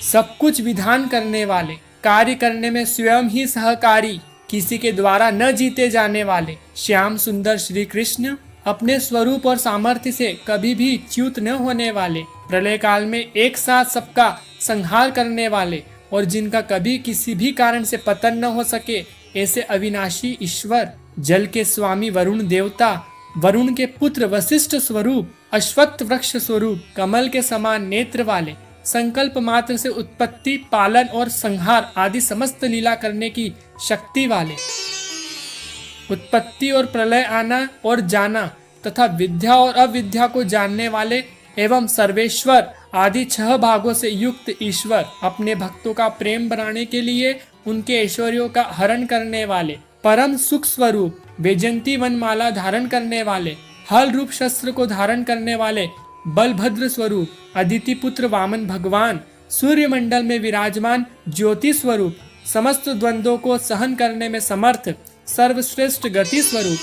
सब कुछ विधान करने वाले, कार्य करने में स्वयं ही सहकारी, किसी के द्वारा न जीते जाने वाले, श्याम सुंदर श्री कृष्ण अपने स्वरूप और सामर्थ्य से कभी भी च्युत न होने वाले, प्रलय काल में एक साथ सबका संहार करने वाले और जिनका कभी किसी भी कारण से पतन न हो सके, ऐसे अविनाशी ईश्वर, जल के स्वामी वरुण देवता, वरुण के पुत्र वशिष्ठ स्वरूप, अश्वत्थ वृक्ष स्वरूप, कमल के समान नेत्र वाले, संकल्प मात्र से उत्पत्ति, पालन और संहार आदि समस्त लीला करने की शक्ति वाले, उत्पत्ति और प्रलय आना और जाना तथा विद्या और अविद्या को जानने वाले एवं सर्वेश्वर आदि 6 भागों से युक्त ईश्वर, अपने भक्तों का प्रेम बनाने के लिए उनके ऐश्वर्यों का हरण करने वाले, परम सुख स्वरूप, वैजंती वनमाला धारण करने वाले, हल रूप शस्त्र को धारण करने वाले, बलभद्र स्वरूप, अदिति पुत्र वामन भगवान, सूर्य मंडल में विराजमान ज्योति स्वरूप, समस्त द्वंद्वों को सहन करने में समर्थ, सर्वश्रेष्ठ गति स्वरूप,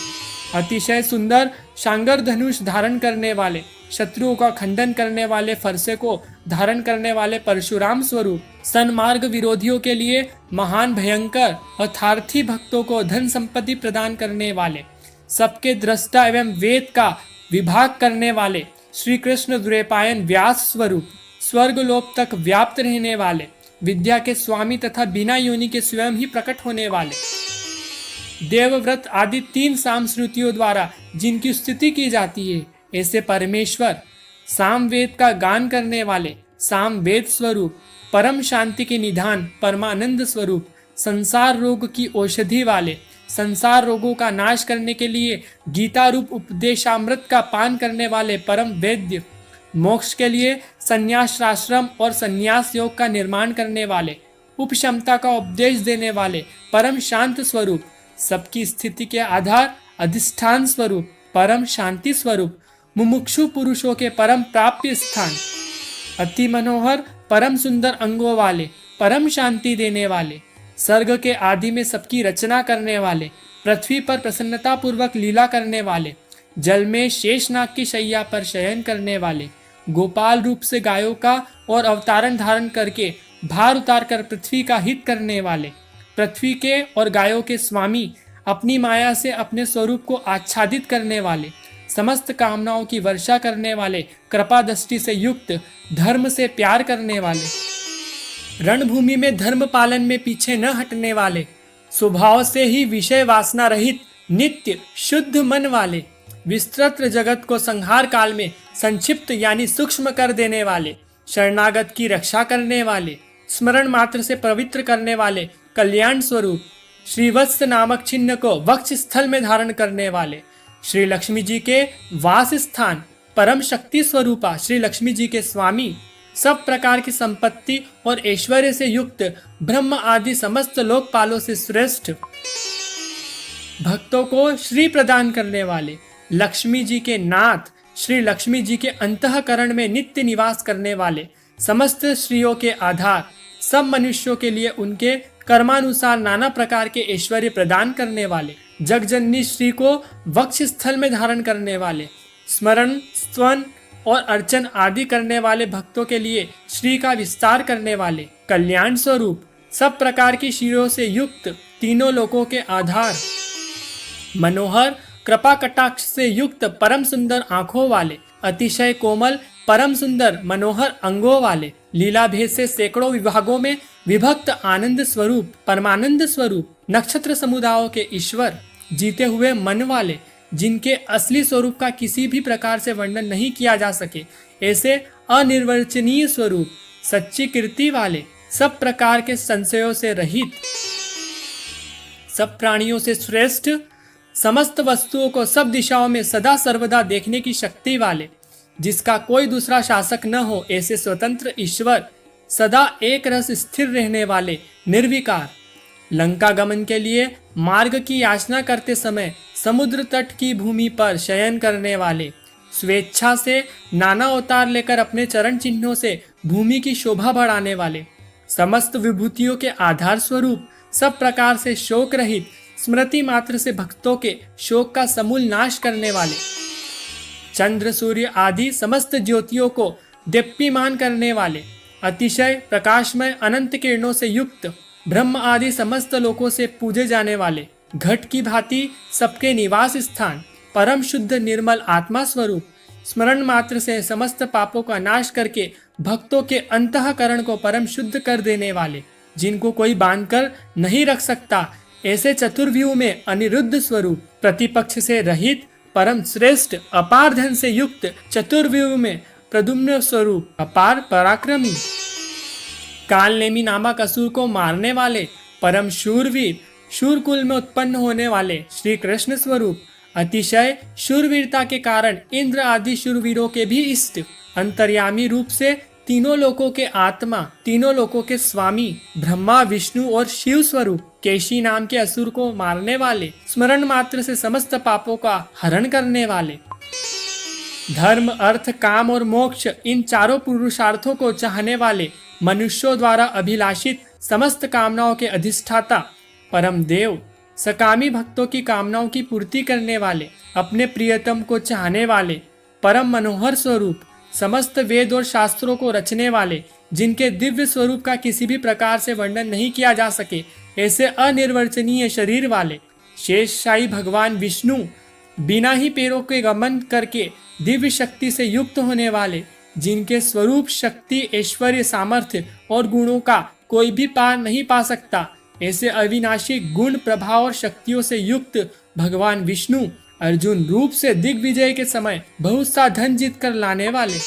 अतिशय सुंदर शांगर धनुष धारण करने वाले, शत्रुओं का खंडन करने वाले फरसे को धारण करने वाले परशुराम स्वरूप, सन्मार्ग विरोधियों के लिए महान भयंकर, अर्थार्थी भक्तों को धन संपत्ति प्रदान करने वाले, सबके दृष्टा एवं वेद का विभाग करने वाले, श्री कृष्ण द्वैपायन व्यास स्वरूप, स्वर्ग लोक तक व्याप्त रहने वाले, विद्या के स्वामी तथा बिना योनि के स्वयं ही प्रकट होने वाले, देवव्रत आदि 3 सामश्रुतियों द्वारा जिनकी स्तुति की जाती है, ऐसे परमेश्वर, सामवेद का गान करने वाले, सामवेद स्वरूप, परम शांति के निधान, परमानंद स्वरूप, संसार रोग की औषधि वाले, संसार रोगों का नाश करने के लिए गीता रूप उपदेशामृत का पान करने वाले परम वैद्य, मोक्ष के लिए संन्यासाश्रम और संन्यास योग का निर्माण करने वाले, उपशमता का उपदेश देने वाले, परम शांत स्वरूप, सबकी स्थिति के आधार, अधिष्ठान स्वरूप, परम शांति स्वरूप, मुमुक्षु पुरुषों के परम प्राप्य स्थान, अति मनोहर परम सुंदर अंगों वाले, परम शांति देने वाले, सर्ग के आदि में सबकी रचना करने वाले, पृथ्वी पर प्रसन्नता पूर्वक लीला करने वाले, जल में शेषनाग की शैया पर शयन करने वाले, गोपाल रूप से गायों का और अवतारण धारण करके भार उतार कर पृथ्वी का हित करने वाले, पृथ्वी के और गायों के स्वामी, अपनी माया से अपने स्वरूप को आच्छादित करने वाले, समस्त कामनाओं की वर्षा करने वाले, कृपा दृष्टि से युक्त, धर्म से प्यार करने वाले, रणभूमि में धर्म पालन में पीछे न हटने वाले, स्वभाव से ही विषय वासना रहित, नित्य शुद्ध मन वाले, विस्तृत जगत को संहार काल में संक्षिप्त यानी सूक्ष्म कर देने वाले, शरणागत की रक्षा करने वाले, स्मरण मात्र से पवित्र करने वाले, कल्याण स्वरूप, श्रीवत्स नामक चिन्ह को वक्ष स्थल में धारण करने वाले, श्री लक्ष्मी जी के वास स्थान, परम शक्ति स्वरूपा श्री लक्ष्मी जी के स्वामी, सब प्रकार की संपत्ति और ऐश्वर्य से युक्त, ब्रह्म आदि समस्त लोकपालों से श्रेष्ठ, भक्तों को श्री प्रदान करने वाले, लक्ष्मी जी के नाथ, श्री लक्ष्मी जी के अंतःकरण में नित्य निवास करने वाले, समस्त श्रीयों के आधार, सब मनुष्यों के लिए उनके कर्मानुसार नाना प्रकार के ऐश्वर्य प्रदान करने वाले, जगजननी श्री को वक्ष स्थल में धारण करने वाले, स्मरण स्तवन और अर्चन आदि करने वाले भक्तों के लिए श्री का विस्तार करने वाले, कल्याण स्वरूप, सब प्रकार की श्रीयों से युक्त, तीनों लोकों के आधार, मनोहर कृपा कटाक्ष से युक्त, परम सुंदर आंखों वाले, अतिशय कोमल परम सुंदर मनोहर अंगों वाले, लीला भेद से सैकड़ों विभागों में विभक्त आनंद स्वरूप, परमानंद स्वरूप, नक्षत्र समुदायों के ईश्वर, जीते हुए मन वाले, जिनके असली स्वरूप का किसी भी प्रकार से वर्णन नहीं किया जा सके, ऐसे अनिर्वचनीय स्वरूप, सच्ची कीर्ति वाले, सब प्रकार के संशयों से रहित, सब प्राणियों से श्रेष्ठ, समस्त वस्तुओं को सब दिशाओं में सदा सर्वदा देखने की शक्ति वाले, जिसका कोई दूसरा शासक न हो, ऐसे स्वतंत्र ईश्वर, सदा एक रस स्थिर रहने वाले, निर्विकार, लंका गमन के लिए मार्ग की याचना करते समय समुद्र तट की भूमि पर शयन करने वाले, स्वेच्छा से नाना अवतार लेकर अपने चरण चिन्हों से भूमि की शोभा बढ़ाने वाले, समस्त विभूतियों के आधार स्वरूप, सब प्रकार से शोक रहित, स्मृति मात्र से भक्तों के शोक का समूल नाश करने वाले, चंद्र सूर्य आदि समस्त ज्योतियों को दीप्यमान करने वाले, अतिशय प्रकाशमय अनंत किरणों से युक्त, ब्रह्म आदि समस्त लोकों से पूजे जाने वाले, घट की भांति सबके निवास स्थान, परम शुद्ध निर्मल आत्मा स्वरूप, स्मरण मात्र से समस्त पापों का नाश करके भक्तों के अंतःकरण को परम शुद्ध कर देने वाले, जिनको कोई बांध कर नहीं रख सकता, ऐसे चतुर्व्यूह में अनिरुद्ध स्वरूप, प्रतिपक्ष से रहित, परम श्रेष्ठ, अपार धन से युक्त, चतुर्व्यूह में प्रद्युम्न स्वरूप, अपार पराक्रमी, कालनेमी नामक असुर को मारने वाले, परम शूरवीर, शूरकुल में उत्पन्न होने वाले श्री कृष्ण स्वरूप, अतिशय शूरवीरता के कारण इंद्र आदि शूरवीरों के भी इष्ट, अंतर्यामी रूप से तीनों लोकों के आत्मा, तीनों लोकों के स्वामी, ब्रह्मा विष्णु और शिव स्वरूप, केशी नाम के असुर को मारने वाले, स्मरण मात्र से समस्त पापों का हरण करने वाले, धर्म अर्थ काम और मोक्ष इन चारों पुरुषार्थों को चाहने वाले, मनुष्यों द्वारा अभिलाषित समस्त कामनाओं के अधिष्ठाता, परम देव, सकामी भक्तों की कामनाओं की पूर्ति करने वाले, अपने प्रियतम को चाहने वाले, परम मनोहर स्वरूप, समस्त वेद और शास्त्रों को रचने वाले, जिनके दिव्य स्वरूप का किसी भी प्रकार से वर्णन नहीं किया जा सके, ऐसे अनिर्वचनीय शरीर वाले, शेषशाही भगवान विष्णु, बिना ही पैरों के गमन करके दिव्य शक्ति से युक्त होने वाले, जिनके स्वरूप शक्ति ऐश्वर्य सामर्थ्य और गुणों का कोई भी पार नहीं पा सकता, ऐसे अविनाशी गुण प्रभाव और शक्तियों से युक्त भगवान विष्णु अर्जुन रूप से दिग्विजय के समय बहुत सा धन जीत कर लाने वाले,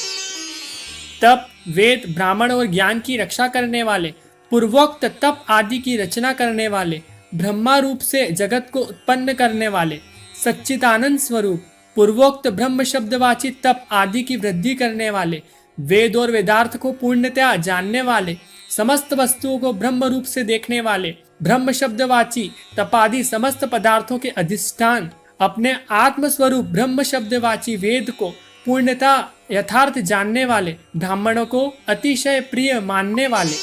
तप वेद ब्राह्मण और ज्ञान की रक्षा करने वाले, पूर्वोक्त तप आदि की रचना करने वाले, ब्रह्मा रूप से जगत को उत्पन्न करने वाले, सच्चिदानंद स्वरूप, पूर्वोक्त ब्रह्म शब्दवाची तप आदि की वृद्धि करने वाले, वेद और वेदार्थ को पूर्णतया जानने वाले, समस्त वस्तुओं को ब्रह्म रूप से देखने वाले, ब्रह्म शब्दवाची तपादि समस्त पदार्थों के अधिष्ठान, अपने आत्म स्वरूप ब्रह्म शब्दवाची वेद को पूर्णता यथार्थ जानने वाले, ब्राह्मणों को अतिशय प्रिय मानने वाले,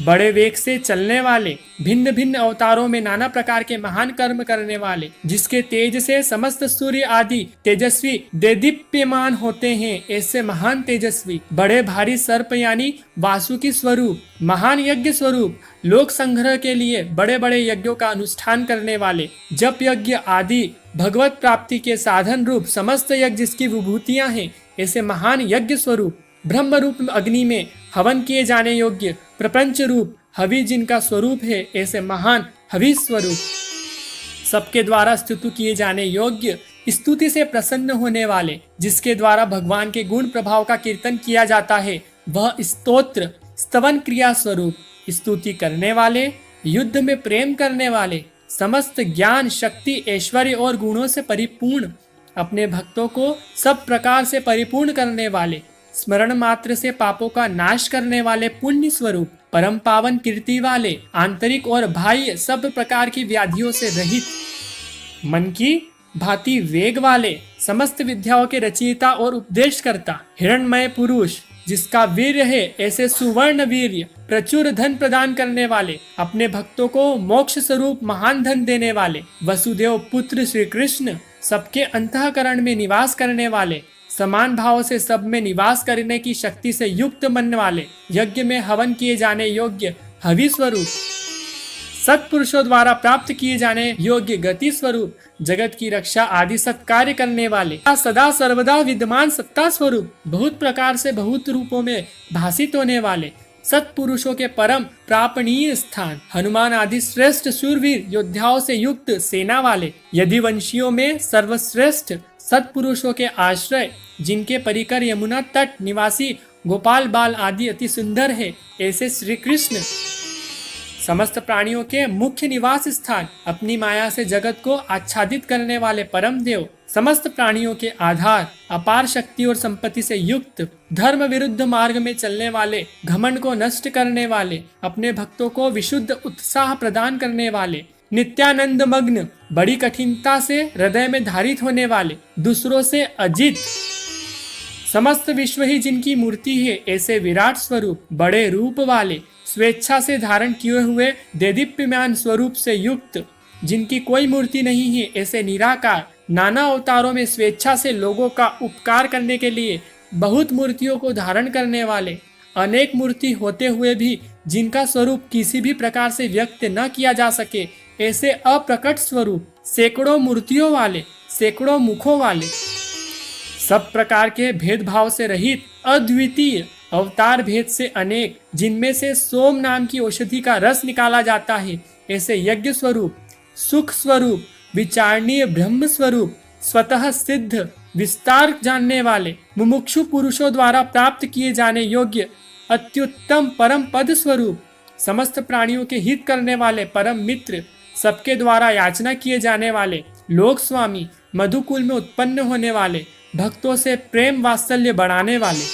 बड़े वेग से चलने वाले, भिन्न भिन्न अवतारों में नाना प्रकार के महान कर्म करने वाले, जिसके तेज से समस्त सूर्य आदि तेजस्वी देदीप्यमान होते हैं, ऐसे महान तेजस्वी, बड़े भारी सर्प यानी वासुकी स्वरूप, महान यज्ञ स्वरूप, लोक संग्रह के लिए बड़े बड़े यज्ञों का अनुष्ठान करने वाले, जप यज्ञ आदि भगवत प्राप्ति के साधन रूप समस्त यज्ञ जिसकी विभूतियां हैं, ऐसे महान यज्ञ स्वरूप, ब्रह्म रूप अग्नि में हवन किए जाने योग्य, प्रपंच रूप हवि जिनका स्वरूप है, ऐसे महान हवि स्वरूप, सबके द्वारा स्तुति किए जाने योग्य, स्तुति से प्रसन्न होने वाले, जिसके द्वारा भगवान के गुण प्रभाव का कीर्तन किया जाता है, वह स्तोत्र स्तवन क्रिया स्वरूप, स्तुति करने वाले, युद्ध में प्रेम करने वाले, समस्त ज्ञान शक्ति ऐश्वर्य और गुणों से परिपूर्ण, अपने भक्तों को सब प्रकार से परिपूर्ण करने वाले, स्मरण मात्र से पापों का नाश करने वाले पुण्य स्वरूप, परम पावन कीर्ति वाले, आंतरिक और बाह्य सब प्रकार की व्याधियों से रहित, मन की भांति वेग वाले, समस्त विद्याओं के रचयिता और उपदेशकर्ता, हिरणमय पुरुष, जिसका वीर्य है ऐसे सुवर्ण वीर्य, प्रचुर धन प्रदान करने वाले, अपने भक्तों को मोक्ष स्वरूप महान धन देने वाले, वसुदेव पुत्र श्री कृष्ण, सबके अंतःकरण में निवास करने वाले, समान भाव से सब में निवास करने की शक्ति से युक्त मन वाले, यज्ञ में हवन किए जाने योग्य हवि स्वरूप, सत्पुरुषों द्वारा प्राप्त किए जाने योग्य गति स्वरूप, जगत की रक्षा आदि सत्कार्य करने वाले, सदा सर्वदा विद्यमान सत्ता स्वरूप, बहुत प्रकार से बहुत रूपों में भाषित होने वाले, सत्पुरुषों के परम प्रापणीय स्थान, हनुमान आदि श्रेष्ठ शूरवीर योद्धाओं से युक्त सेना वाले, यदि वंशियों में सर्वश्रेष्ठ सत्पुरुषों के आश्रय, जिनके परिकर यमुना तट निवासी गोपाल बाल आदि अति सुंदर है, ऐसे श्री कृष्ण समस्त प्राणियों के मुख्य निवास स्थान, अपनी माया से जगत को आच्छादित करने वाले परम देव, समस्त प्राणियों के आधार, अपार शक्ति और संपत्ति से युक्त, धर्म विरुद्ध मार्ग में चलने वाले, घमंड को नष्ट करने वाले, अपने भक्तों को विशुद्ध उत्साह प्रदान करने वाले, नित्यानंद मग्न, बड़ी कठिनता से हृदय में धारित होने वाले, दूसरों से अजित, समस्त विश्व ही जिनकी मूर्ति है, ऐसे विराट स्वरूप, बड़े रूप वाले, स्वेच्छा से धारण किए हुए देदीप्यमान स्वरूप से युक्त, जिनकी कोई मूर्ति नहीं है, ऐसे निराकार, नाना अवतारों में स्वेच्छा से लोगों का उपकार करने के लिए बहुत मूर्तियों को धारण करने वाले, अनेक मूर्ति होते हुए भी जिनका स्वरूप किसी भी प्रकार से व्यक्त न किया जा सके, ऐसे अप्रकट स्वरूप, सैकड़ों मूर्तियों वाले, सैकड़ों मुखों वाले, सब प्रकार के भेदभाव से रहित, अद्वितीय, अवतार भेद से अनेक, जिनमें से सोम नाम की औषधि का रस निकाला जाता है, ऐसे यज्ञ स्वरूप, सुख स्वरूप, विचारणीय ब्रह्म स्वरूप, स्वतः सिद्ध, विस्तार जानने वाले, मुमुक्षु पुरुषों द्वारा प्राप्त किए जाने योग्य अत्युत्तम परम पद स्वरूप, समस्त प्राणियों के हित करने वाले परम मित्र, सबके द्वारा याचना किए जाने वाले, लोक स्वामी, मधुकुल में उत्पन्न होने वाले, भक्तों से प्रेम वात्सल्य बढ़ाने वाले,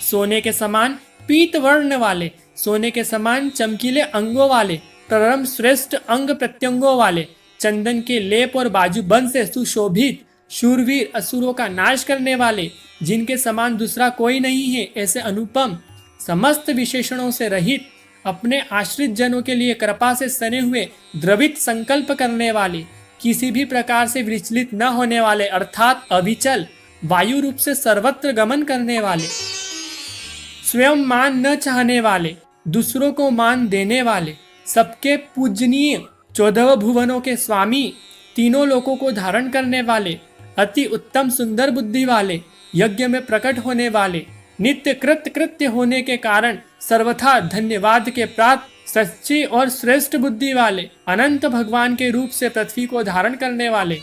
सोने के समान पीत वर्ण वाले, सोने के समान चमकीले अंगों वाले, परम श्रेष्ठ अंग प्रत्यंगों वाले, चंदन के लेप और बाजूबंद से सुशोभित, शूरवीर, असुरों का नाश करने वाले, जिनके समान दूसरा कोई नहीं है, ऐसे अनुपम, समस्त विशेषणों से रहित, अपने आश्रित जनों के लिए कृपा से सने हुए द्रवित संकल्प करने वाले, किसी भी प्रकार से विचलित न होने वाले, अर्थात अविचल, वायु रूप से सर्वत्र गमन करने वाले, स्वयं मान न चाहने वाले, दूसरों को मान देने वाले, सबके पूजनीय, 14 भुवनों के स्वामी, तीनों लोकों को धारण करने वाले, अति उत्तम सुंदर बुद्धि वाले, यज्ञ में प्रकट होने वाले, नित्य कृत्य होने के कारण सर्वथा धन्यवाद के प्राप्त, सच्ची और श्रेष्ठ बुद्धि वाले, अनंत भगवान के रूप से पृथ्वी को धारण करने वाले,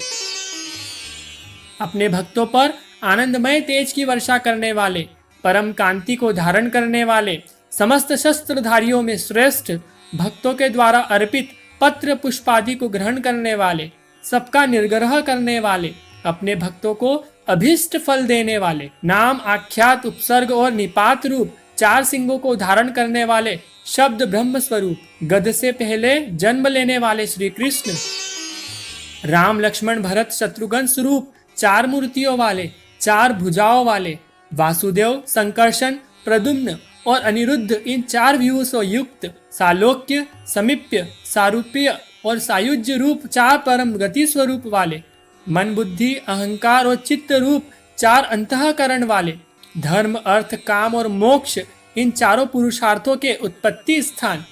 अपने भक्तों पर आनंदमय तेज की वर्षा करने वाले, परम कांति को धारण करने वाले, समस्त शस्त्रधारियों में श्रेष्ठ, भक्तों के द्वारा अर्पित पत्र पुष्पादि को ग्रहण करने वाले, सबका निर्ग्रह करने वाले, अपने भक्तों को अभीष्ट फल देने वाले, नाम आख्यात उपसर्ग और निपात रूप 4 सिंगों को धारण करने वाले, शब्द ब्रह्म स्वरूप, गद से पहले जन्म लेने वाले श्री कृष्ण, राम लक्ष्मण भरत शत्रुघ्न स्वरूप 4 मूर्तियों वाले, 4 भुजाओं वाले, वासुदेव, संकर्षण, प्रद्युम्न और अनिरुद्ध, इन 4 व्यूहों से युक्त, सालोक्य, समीप्य, सारूप्य और सायुज्य रूप 4 परम गति स्वरूप वाले, मन बुद्धि अहंकार और चित्त रूप 4 अंतःकरण वाले, धर्म अर्थ काम और मोक्ष, इन 4 पुरुषार्थों के उत्पत्ति स्थान,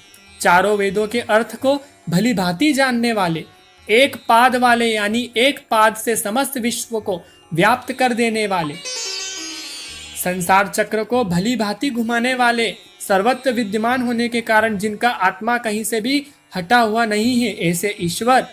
4 वेदों के अर्थ को भली भांति जानने वाले, एक पाद वाले, यानी एक पाद से समस्त विश्व को व्याप्त कर देने वाले, संसार चक्र को भली भांति घुमाने वाले, सर्वत्र विद्यमान होने के कारण जिनका आत्मा कहीं से भी हटा हुआ नहीं है, ऐसे ईश्वर,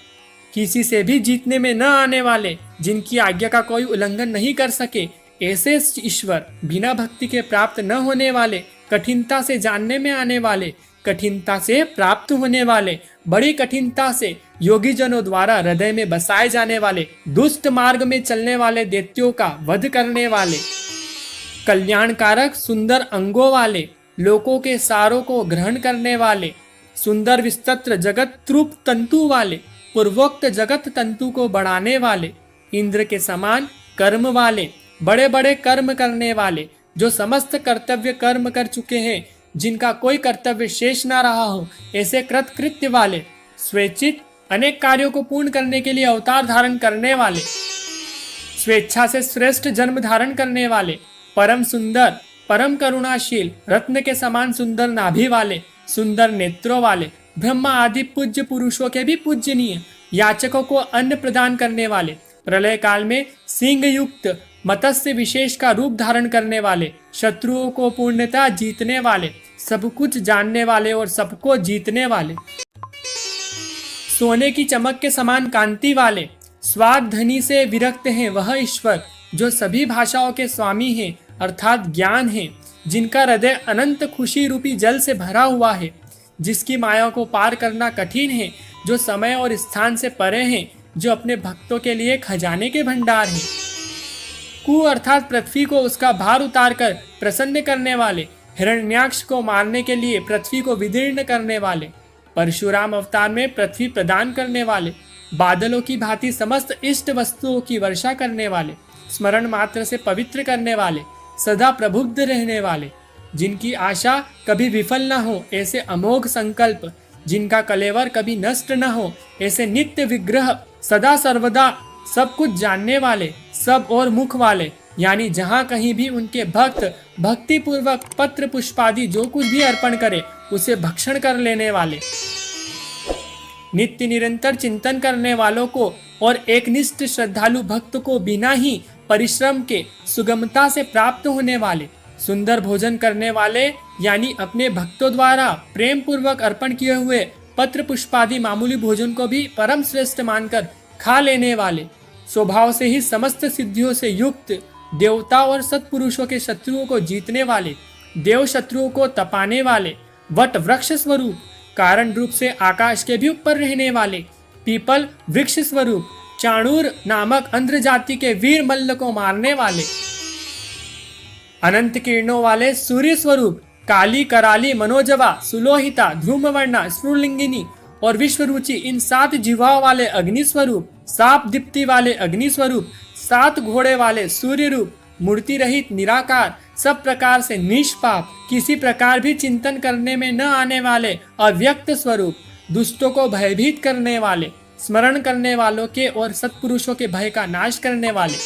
किसी से भी जीतने में न आने वाले, जिनकी आज्ञा का कोई उल्लंघन नहीं कर सके, ऐसे ईश्वर, बिना भक्ति के प्राप्त न होने वाले, कठिनता से जानने में आने वाले, कठिनता से प्राप्त होने वाले, बड़ी कठिनता से योगी जनों द्वारा हृदय में बसाए जाने वाले, दुष्ट मार्ग में चलने वाले दैत्यों का वध करने वाले, कल्याणकारक सुंदर अंगों वाले, लोकों के सारों को ग्रहण करने वाले, सुंदर विस्तृत जगत रूप तंतु वाले, पूर्वोक्त जगत तंतु को बढ़ाने वाले, इंद्र के समान कर्म वाले, बड़े बड़े कर्म करने वाले, जो समस्त कर्तव्य कर्म कर चुके हैं, जिनका कोई कर्तव्य शेष ना रहा हो, ऐसे कृतकृत्य वाले, स्वेच्छित अनेक कार्यों को पूर्ण करने के लिए अवतार धारण करने वाले, स्वेच्छा से श्रेष्ठ जन्म धारण करने वाले, परम सुंदर, परम करुणाशील, रत्न के समान सुंदर नाभि वाले, सुंदर नेत्रों वाले, ब्रह्मा आदि पूज्य पुरुषों के भी पूजनीय, याचकों को अन्न प्रदान करने वाले, प्रलय काल में सिंह युक्त मत्स्य विशेष का रूप धारण करने वाले, शत्रुओं को पूर्णतः जीतने वाले, सब कुछ जानने वाले और सबको जीतने वाले, सोने की चमक के समान कांति वाले, स्वाद धनी से विरक्त हैं वह ईश्वर जो सभी भाषाओं के स्वामी हैं अर्थात ज्ञान है, जिनका हृदय अनंत खुशी रूपी जल से भरा हुआ है, जिसकी माया को पार करना कठिन है, जो समय और स्थान से परे हैं, जो अपने भक्तों के लिए खजाने के भंडार हैं। कु अर्थात पृथ्वी को उसका भार उतार कर प्रसन्न करने वाले, हिरण्याक्ष को मारने के लिए पृथ्वी को विदीर्ण करने वाले, परशुराम अवतार में पृथ्वी प्रदान करने वाले, बादलों की भांति समस्त इष्ट वस्तुओं की वर्षा करने वाले, स्मरण मात्र से पवित्र करने वाले, सदा प्रबुद्ध रहने वाले, जिनकी आशा कभी विफल न हो ऐसे अमोघ संकल्प, जिनका कलेवर कभी नष्ट न हो ऐसे नित्य विग्रह, सदा सर्वदा सब कुछ जानने वाले, सब और मुख वाले, यानी जहाँ कहीं भी उनके भक्त भक्ति पूर्वक पत्र पुष्पादि जो कुछ भी अर्पण करे उसे भक्षण कर लेने वाले, नित्य निरंतर चिंतन करने वालों को और एकनिष्ठ श्रद्धालु भक्त को बिना ही परिश्रम के सुगमता से प्राप्त होने वाले, सुंदर भोजन करने वाले, यानी अपने भक्तों द्वारा प्रेम पूर्वक अर्पण किए हुए पत्र पुष्पादि मामूली भोजन को भी परम श्रेष्ठ मानकर खा लेने वाले, स्वभाव से ही समस्त सिद्धियों से युक्त, देवता और सत्पुरुषों के शत्रुओं को जीतने वाले, देव शत्रुओं को तपाने वाले, वट वृक्ष स्वरूप, कारण रूप से आकाश के भी ऊपर रहने वाले, पीपल वृक्ष स्वरूप, चाणूर नामक अंध्र जाति के वीर मल्ल को मारने वाले, अनंत किरणों वाले सूर्य स्वरूप, काली कराली मनोजवा सुलोहिता ध्रुमवर्णा स्फुलिंगिनी और विश्वरुचि इन 7 जिह्वाओं वाले अग्नि स्वरूप, साप दीप्ति वाले अग्नि स्वरूप, 7 घोड़े वाले सूर्य रूप, मूर्ति रहित निराकार, सब प्रकार से निष्पाप, किसी प्रकार भी चिंतन करने में न आने वाले अव्यक्त स्वरूप, दुष्टों को भयभीत करने वाले, स्मरण करने वालों के और सत्पुरुषों के भय का नाश करने वाले,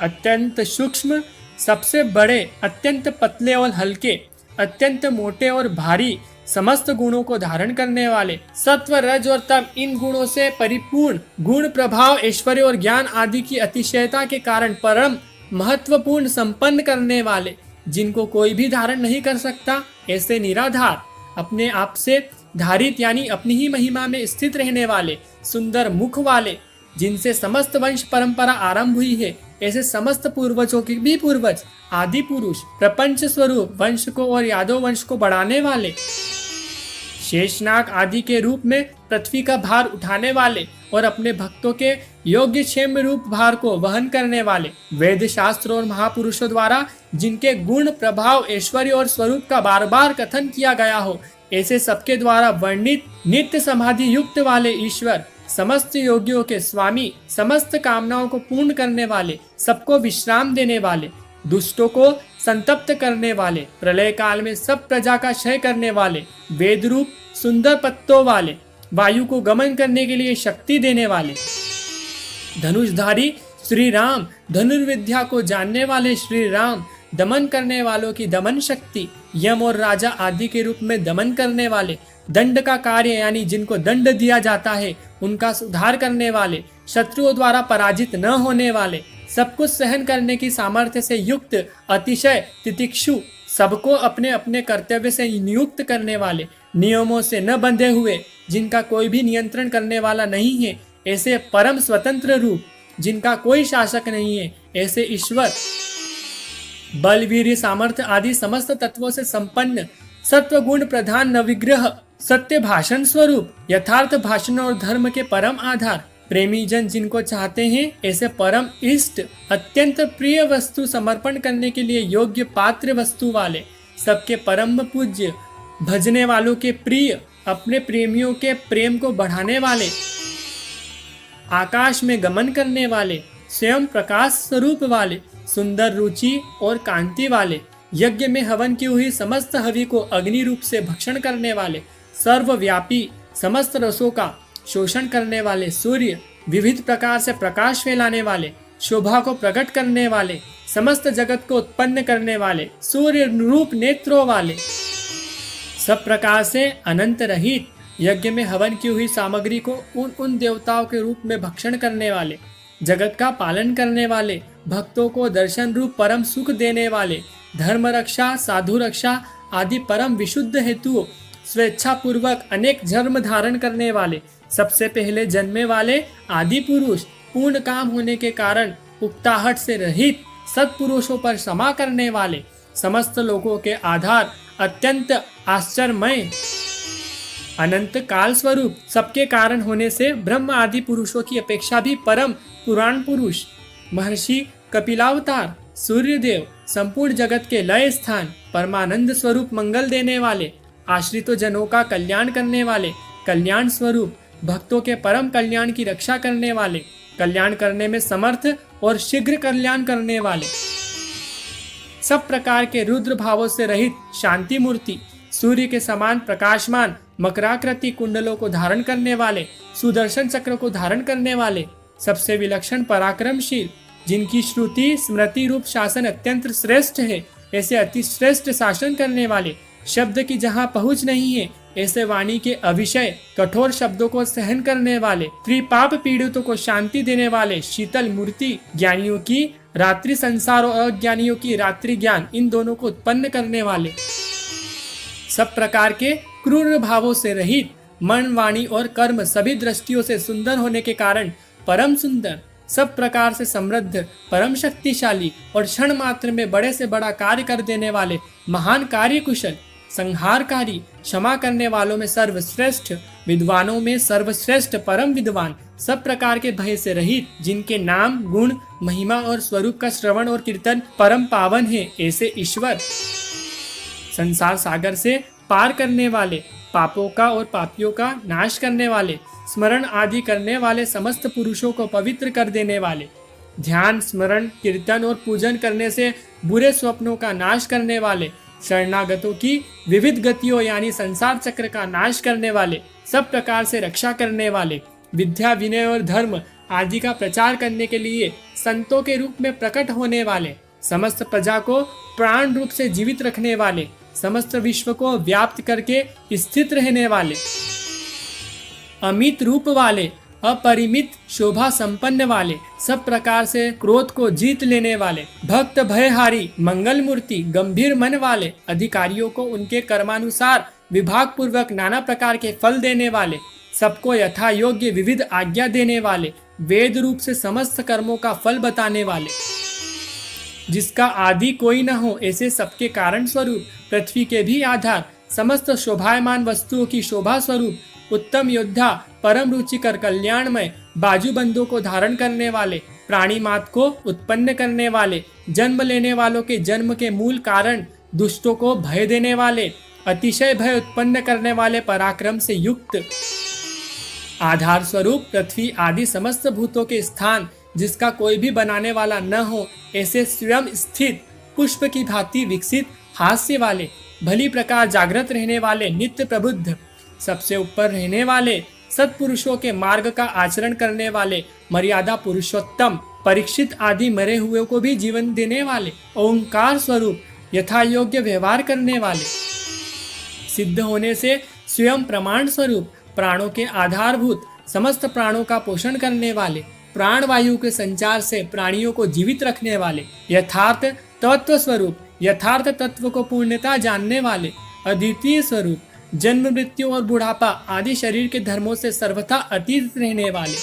अत्यंत सूक्ष्म, सबसे बड़े, अत्यंत पतले और हल्के, अत्यंत मोटे और भारी, समस्त गुणों को धारण करने वाले, सत्व रज और तम इन गुणों से परिपूर्ण, गुण प्रभाव ऐश्वर्य और ज्ञान आदि की अतिशयता के कारण परम महत्वपूर्ण संपन्न करने वाले, जिनको कोई भी धारण नहीं कर सकता ऐसे निराधार, अपने आप से धारित यानी अपनी ही महिमा में स्थित रहने वाले, सुंदर मुख वाले, जिनसे समस्त वंश परंपरा आरंभ हुई है, ऐसे समस्त पूर्वजों के भी पूर्वज, आदि पुरुष, प्रपंच स्वरूप वंश को और यादव वंश को बढ़ाने वाले, शेषनाग आदि के रूप में पृथ्वी का भार उठाने वाले और अपने भक्तों के योग्य क्षेम रूप भार को वहन करने वाले, वेद शास्त्र और महापुरुषों द्वारा जिनके गुण प्रभाव ऐश्वर्य और स्वरूप का बार बार कथन किया गया हो, ऐसे सबके द्वारा वर्णित नित्य समाधि युक्त वाले ईश्वर, समस्त योगियों के स्वामी, समस्त कामनाओं को पूर्ण करने वाले, सबको विश्राम देने वाले, दुष्टों को संतप्त करने वाले, प्रलय काल में सब प्रजा का क्षय करने वाले, वेद रूप सुंदर पत्तों वाले, वायु को गमन करने के लिए शक्ति देने वाले, धनुषधारी श्री राम, धनुर्विद्या को जानने वाले श्री राम, दमन करने वालों की दमन शक्ति, यम और राजा आदि के रूप में दमन करने वाले, दंड का कार्य यानी जिनको दंड दिया जाता है उनका सुधार करने वाले, शत्रुओं द्वारा पराजित न होने वाले, सब कुछ सहन करने की सामर्थ्य से युक्त, अतिशय तितिक्षु, सबको अपने अपने कर्तव्य से नियुक्त करने वाले, नियमों से न बंधे हुए, जिनका कोई भी नियंत्रण करने वाला नहीं है, ऐसे परम स्वतंत्र रूप, जिनका कोई शासक नहीं है, ऐसे ईश्वर, बल वीर्य सामर्थ्य आदि समस्त तत्वों से संपन्न, सत्व गुण प्रधान नविग्रह, सत्य भाषण स्वरूप, यथार्थ भाषण और धर्म के परम आधार, प्रेमी जन जिनको चाहते हैं ऐसे परम इष्ट, अत्यंत प्रिय वस्तु समर्पण करने के लिए योग्य पात्र वस्तु वाले, सबके परम पूज्य, भजने वालों के प्रिय, अपने प्रेमियों के प्रेम को बढ़ाने वाले, आकाश में गमन करने वाले, स्वयं प्रकाश स्वरूप वाले, सुंदर रुचि और कांति वाले, यज्ञ में हवन की हुई समस्त हवि को अग्नि रूप से भक्षण करने वाले, सर्वव्यापी, समस्त रसों का शोषण करने वाले सूर्य, विविध प्रकार से प्रकाश फैलाने वाले, शोभा को प्रकट करने वाले, समस्त जगत को उत्पन्न करने वाले, सूर्य रूप नेत्रों वाले, सब प्रकार से अनंत रहित, यज्ञ में हवन की हुई सामग्री को उन देवताओं के रूप में भक्षण करने वाले, जगत का पालन करने वाले भक्तों को दर्शन रूप परम सुख देने वाले, धर्म रक्षा, साधु रक्षा आदि परम विशुद्ध हेतुओं स्वेच्छा पूर्वक अनेक जन्म धारण करने वाले, सबसे पहले जन्मे वाले आदि पुरुष, पूर्ण काम होने के कारण उक्ताहट से रहित सत्पुरुषों पर क्षमा करने वाले, समस्त लोगों के आधार, अत्यंत आश्चर्यमय अनंत काल स्वरूप, सबके कारण होने से ब्रह्म आदि पुरुषों की अपेक्षा भी परम पुराण पुरुष, महर्षि कपिलावतार, सूर्यदेव, संपूर्ण जगत के लय स्थान, परमानंद स्वरूप, मंगल देने वाले, आश्रित जनों का कल्याण करने वाले, कल्याण स्वरूप, भक्तों के परम कल्याण की रक्षा करने वाले, कल्याण करने में समर्थ और शीघ्र कल्याण करने वाले, सब प्रकार के रुद्र भावों से रहित शांति मूर्ति, सूर्य के समान प्रकाशमान मकराकृति कुंडलों को धारण करने वाले, सुदर्शन चक्र को धारण करने वाले, सबसे विलक्षण पराक्रमशील, जिनकी श्रुति स्मृति रूप शासन अत्यंत श्रेष्ठ है, ऐसे अति श्रेष्ठ शासन करने वाले, शब्द की जहाँ पहुँच नहीं है ऐसे वाणी के अविषय कठोर शब्दों को सहन करने वाले, त्रिपाप पीड़ितों को शांति देने वाले, शीतल मूर्ति, ज्ञानियों की रात्रि संसार और अज्ञानियों की रात्रि ज्ञान, इन दोनों को उत्पन्न करने वाले, सब प्रकार के क्रूर भावों से रहित, मन वाणी और कर्म सभी दृष्टियों से सुंदर होने के कारण परम सुंदर, सब प्रकार से समृद्ध, परम शक्तिशाली और क्षण मात्र में बड़े से बड़ा कार्य कर देने वाले, महान कार्य कुशल, संहारकारी, क्षमा करने वालों में सर्वश्रेष्ठ, विद्वानों में सर्वश्रेष्ठ, परम विद्वान, सब प्रकार के भय से रहित, जिनके नाम, गुण, महिमा और स्वरूप का श्रवण और कीर्तन परम पावन है, ऐसे ईश्वर, संसार सागर से पार करने वाले, पापों का और पापियों का नाश करने वाले, स्मरण आदि करने वाले समस्त पुरुषों को पवित्र कर देने वाले, ध्यान, स्मरण, कीर्तन और पूजन करने से बुरे स्वप्नों का नाश करने वाले, शरणागतों की विविध गतियों यानी संसार चक्र का नाश करने वाले, सब प्रकार से रक्षा करने वाले, विद्या, विनय और धर्म आदि का प्रचार करने के लिए संतों के रूप में प्रकट होने वाले, समस्त प्रजा को प्राण रूप से जीवित रखने वाले, समस्त विश्व को व्याप्त करके स्थित रहने वाले, अमित रूप वाले, अपरिमित शोभा संपन्न वाले, सब प्रकार से क्रोध को जीत लेने वाले, भक्त भयहारी, मंगल मूर्ति, गंभीर मन वाले, अधिकारियों को उनके कर्मानुसार विभाग पूर्वक नाना प्रकार के फल देने वाले, सबको यथा योग्य विविध आज्ञा देने वाले, वेद रूप से समस्त कर्मों का फल बताने वाले, जिसका आदि कोई न हो ऐसे सबके कारण स्वरूप, पृथ्वी के भी आधार, समस्त शोभायमान वस्तुओं की शोभा स्वरूप, उत्तम योद्धा, परम रुचिकर, कल्याणमय, बाजूबंदों को धारण करने वाले, प्राणी मात को उत्पन्न करने वाले, जन्म लेने वालों के जन्म के मूल कारण, दुष्टों को भय देने वाले, अतिशय भय उत्पन्न करने वाले, पराक्रम से युक्त, आधार स्वरूप, पृथ्वी आदि समस्त भूतों के स्थान, जिसका कोई भी बनाने वाला न हो ऐसे स्वयं स्थित, पुष्प की भांति विकसित, हास्य वाले, भली प्रकार जागृत रहने वाले, नित्य प्रबुद्ध, सबसे ऊपर रहने वाले, सत्पुरुषों के मार्ग का आचरण करने वाले, मर्यादा पुरुषोत्तम, परीक्षित आदि मरे हुए को भी जीवन देने वाले, ओंकार स्वरूप, यथा योग्य व्यवहार करने वाले, सिद्ध होने से स्वयं प्रमाण स्वरूप, प्राणों के आधारभूत, समस्त प्राणों का पोषण करने वाले, प्राण वायु के संचार से प्राणियों को जीवित रखने वाले, यथार्थ तत्व स्वरूप, यथार्थ तत्व को पूर्णता जानने वाले, अद्वितीय स्वरूप, जन्म, मृत्यु और बुढ़ापा आदि शरीर के धर्मों से सर्वथा अतीत रहने वाले,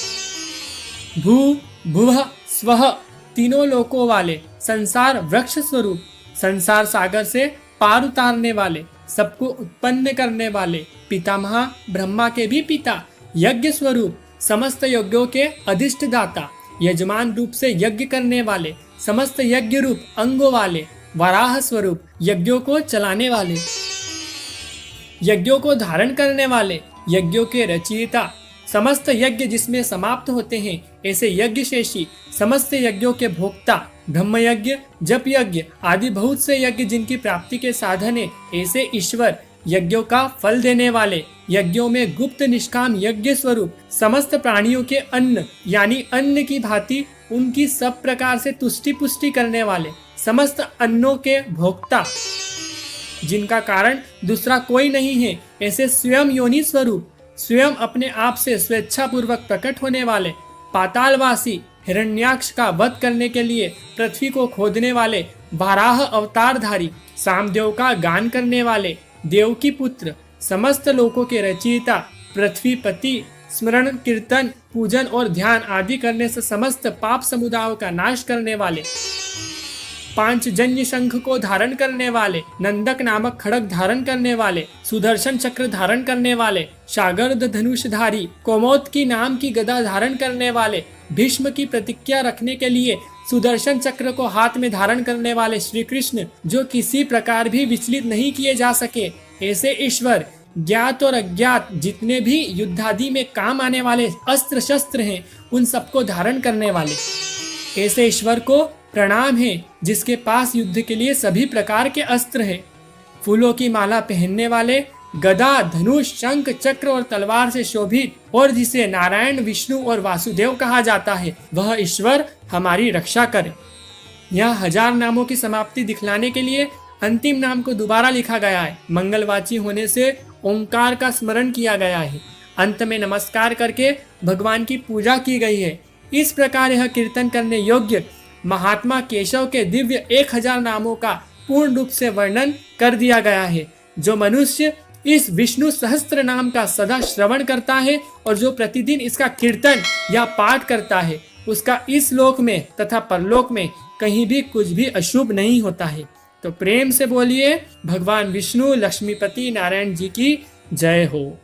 भू, भुवः, स्वः तीनों लोकों वाले, संसार वृक्ष स्वरूप, संसार सागर से पार उतारने वाले, सबको उत्पन्न करने वाले, पितामह ब्रह्मा के भी पिता, यज्ञ स्वरूप, समस्त यज्ञों के अधिष्ठ दाता, यजमान रूप से यज्ञ करने वाले, समस्त यज्ञ रूप अंगों वाले, वराह स्वरूप, यज्ञों को चलाने वाले, यज्ञों को धारण करने वाले, यज्ञों के रचयिता, समस्त यज्ञ जिसमें समाप्त होते हैं ऐसे यज्ञ शेषी, समस्त यज्ञों के भोक्ता, ब्रह्म यज्ञ, जप यज्ञ आदि बहुत से यज्ञ जिनकी प्राप्ति के साधन है ऐसे ईश्वर, यज्ञों का फल देने वाले, यज्ञों में गुप्त निष्काम यज्ञ स्वरूप, समस्त प्राणियों के अन्न यानी अन्न की भांति उनकी सब प्रकार से तुष्टि पुष्टि करने वाले, समस्त अन्नों के भोक्ता, जिनका कारण दूसरा कोई नहीं है ऐसे स्वयं योनि स्वरूप, स्वयं अपने आप से स्वेच्छा पूर्वक प्रकट होने वाले, पातालवासी, हिरण्याक्ष का वध करने के लिए पृथ्वी को खोदने वाले वाराह अवतारधारी, सामदेव का गान करने वाले, देव की पुत्र, समस्त लोकों के रचयिता, पृथ्वीपति, स्मरण कीर्तन पूजन और ध्यान आदि करने से समस्त पाप समुदायों का नाश करने वाले, पांचजन्य शंख को धारण करने वाले, नंदक नामक खड़ग धारण करने वाले, सुदर्शन चक्र धारण करने वाले, सागर्द धनुषधारी, कोमोदकी नाम की गदा धारण करने वाले, भीष्म की प्रतिज्ञा रखने के लिए सुदर्शन चक्र को हाथ में धारण करने वाले श्री कृष्ण, जो किसी प्रकार भी विचलित नहीं किए जा सके, ऐसे ईश्वर ज्ञात और अज्ञात जितने भी युद्धादि में काम आने वाले अस्त्र शस्त्र हैं, उन सबको धारण करने वाले, ऐसे ईश्वर को प्रणाम है जिसके पास युद्ध के लिए सभी प्रकार के अस्त्र हैं। फूलों की माला पहनने वाले, गदा, धनुष, शंख, चक्र और तलवार से शोभित और जिसे नारायण, विष्णु और वासुदेव कहा जाता है, वह ईश्वर हमारी रक्षा करे। यह 1000 नामों की समाप्ति दिखलाने के लिए अंतिम नाम को दोबारा लिखा गया है। मंगलवाची होने से ओंकार का स्मरण किया गया है। अंत में नमस्कार करके भगवान की पूजा की गई है। इस प्रकार यह कीर्तन करने योग्य महात्मा केशव के दिव्य 1000 नामों का पूर्ण रूप से वर्णन कर दिया गया है। जो मनुष्य इस विष्णु सहस्त्र नाम का सदा श्रवण करता है और जो प्रतिदिन इसका कीर्तन या पाठ करता है, उसका इस लोक में तथा परलोक में कहीं भी कुछ भी अशुभ नहीं होता है। तो प्रेम से बोलिए भगवान विष्णु लक्ष्मीपति नारायण जी की जय हो।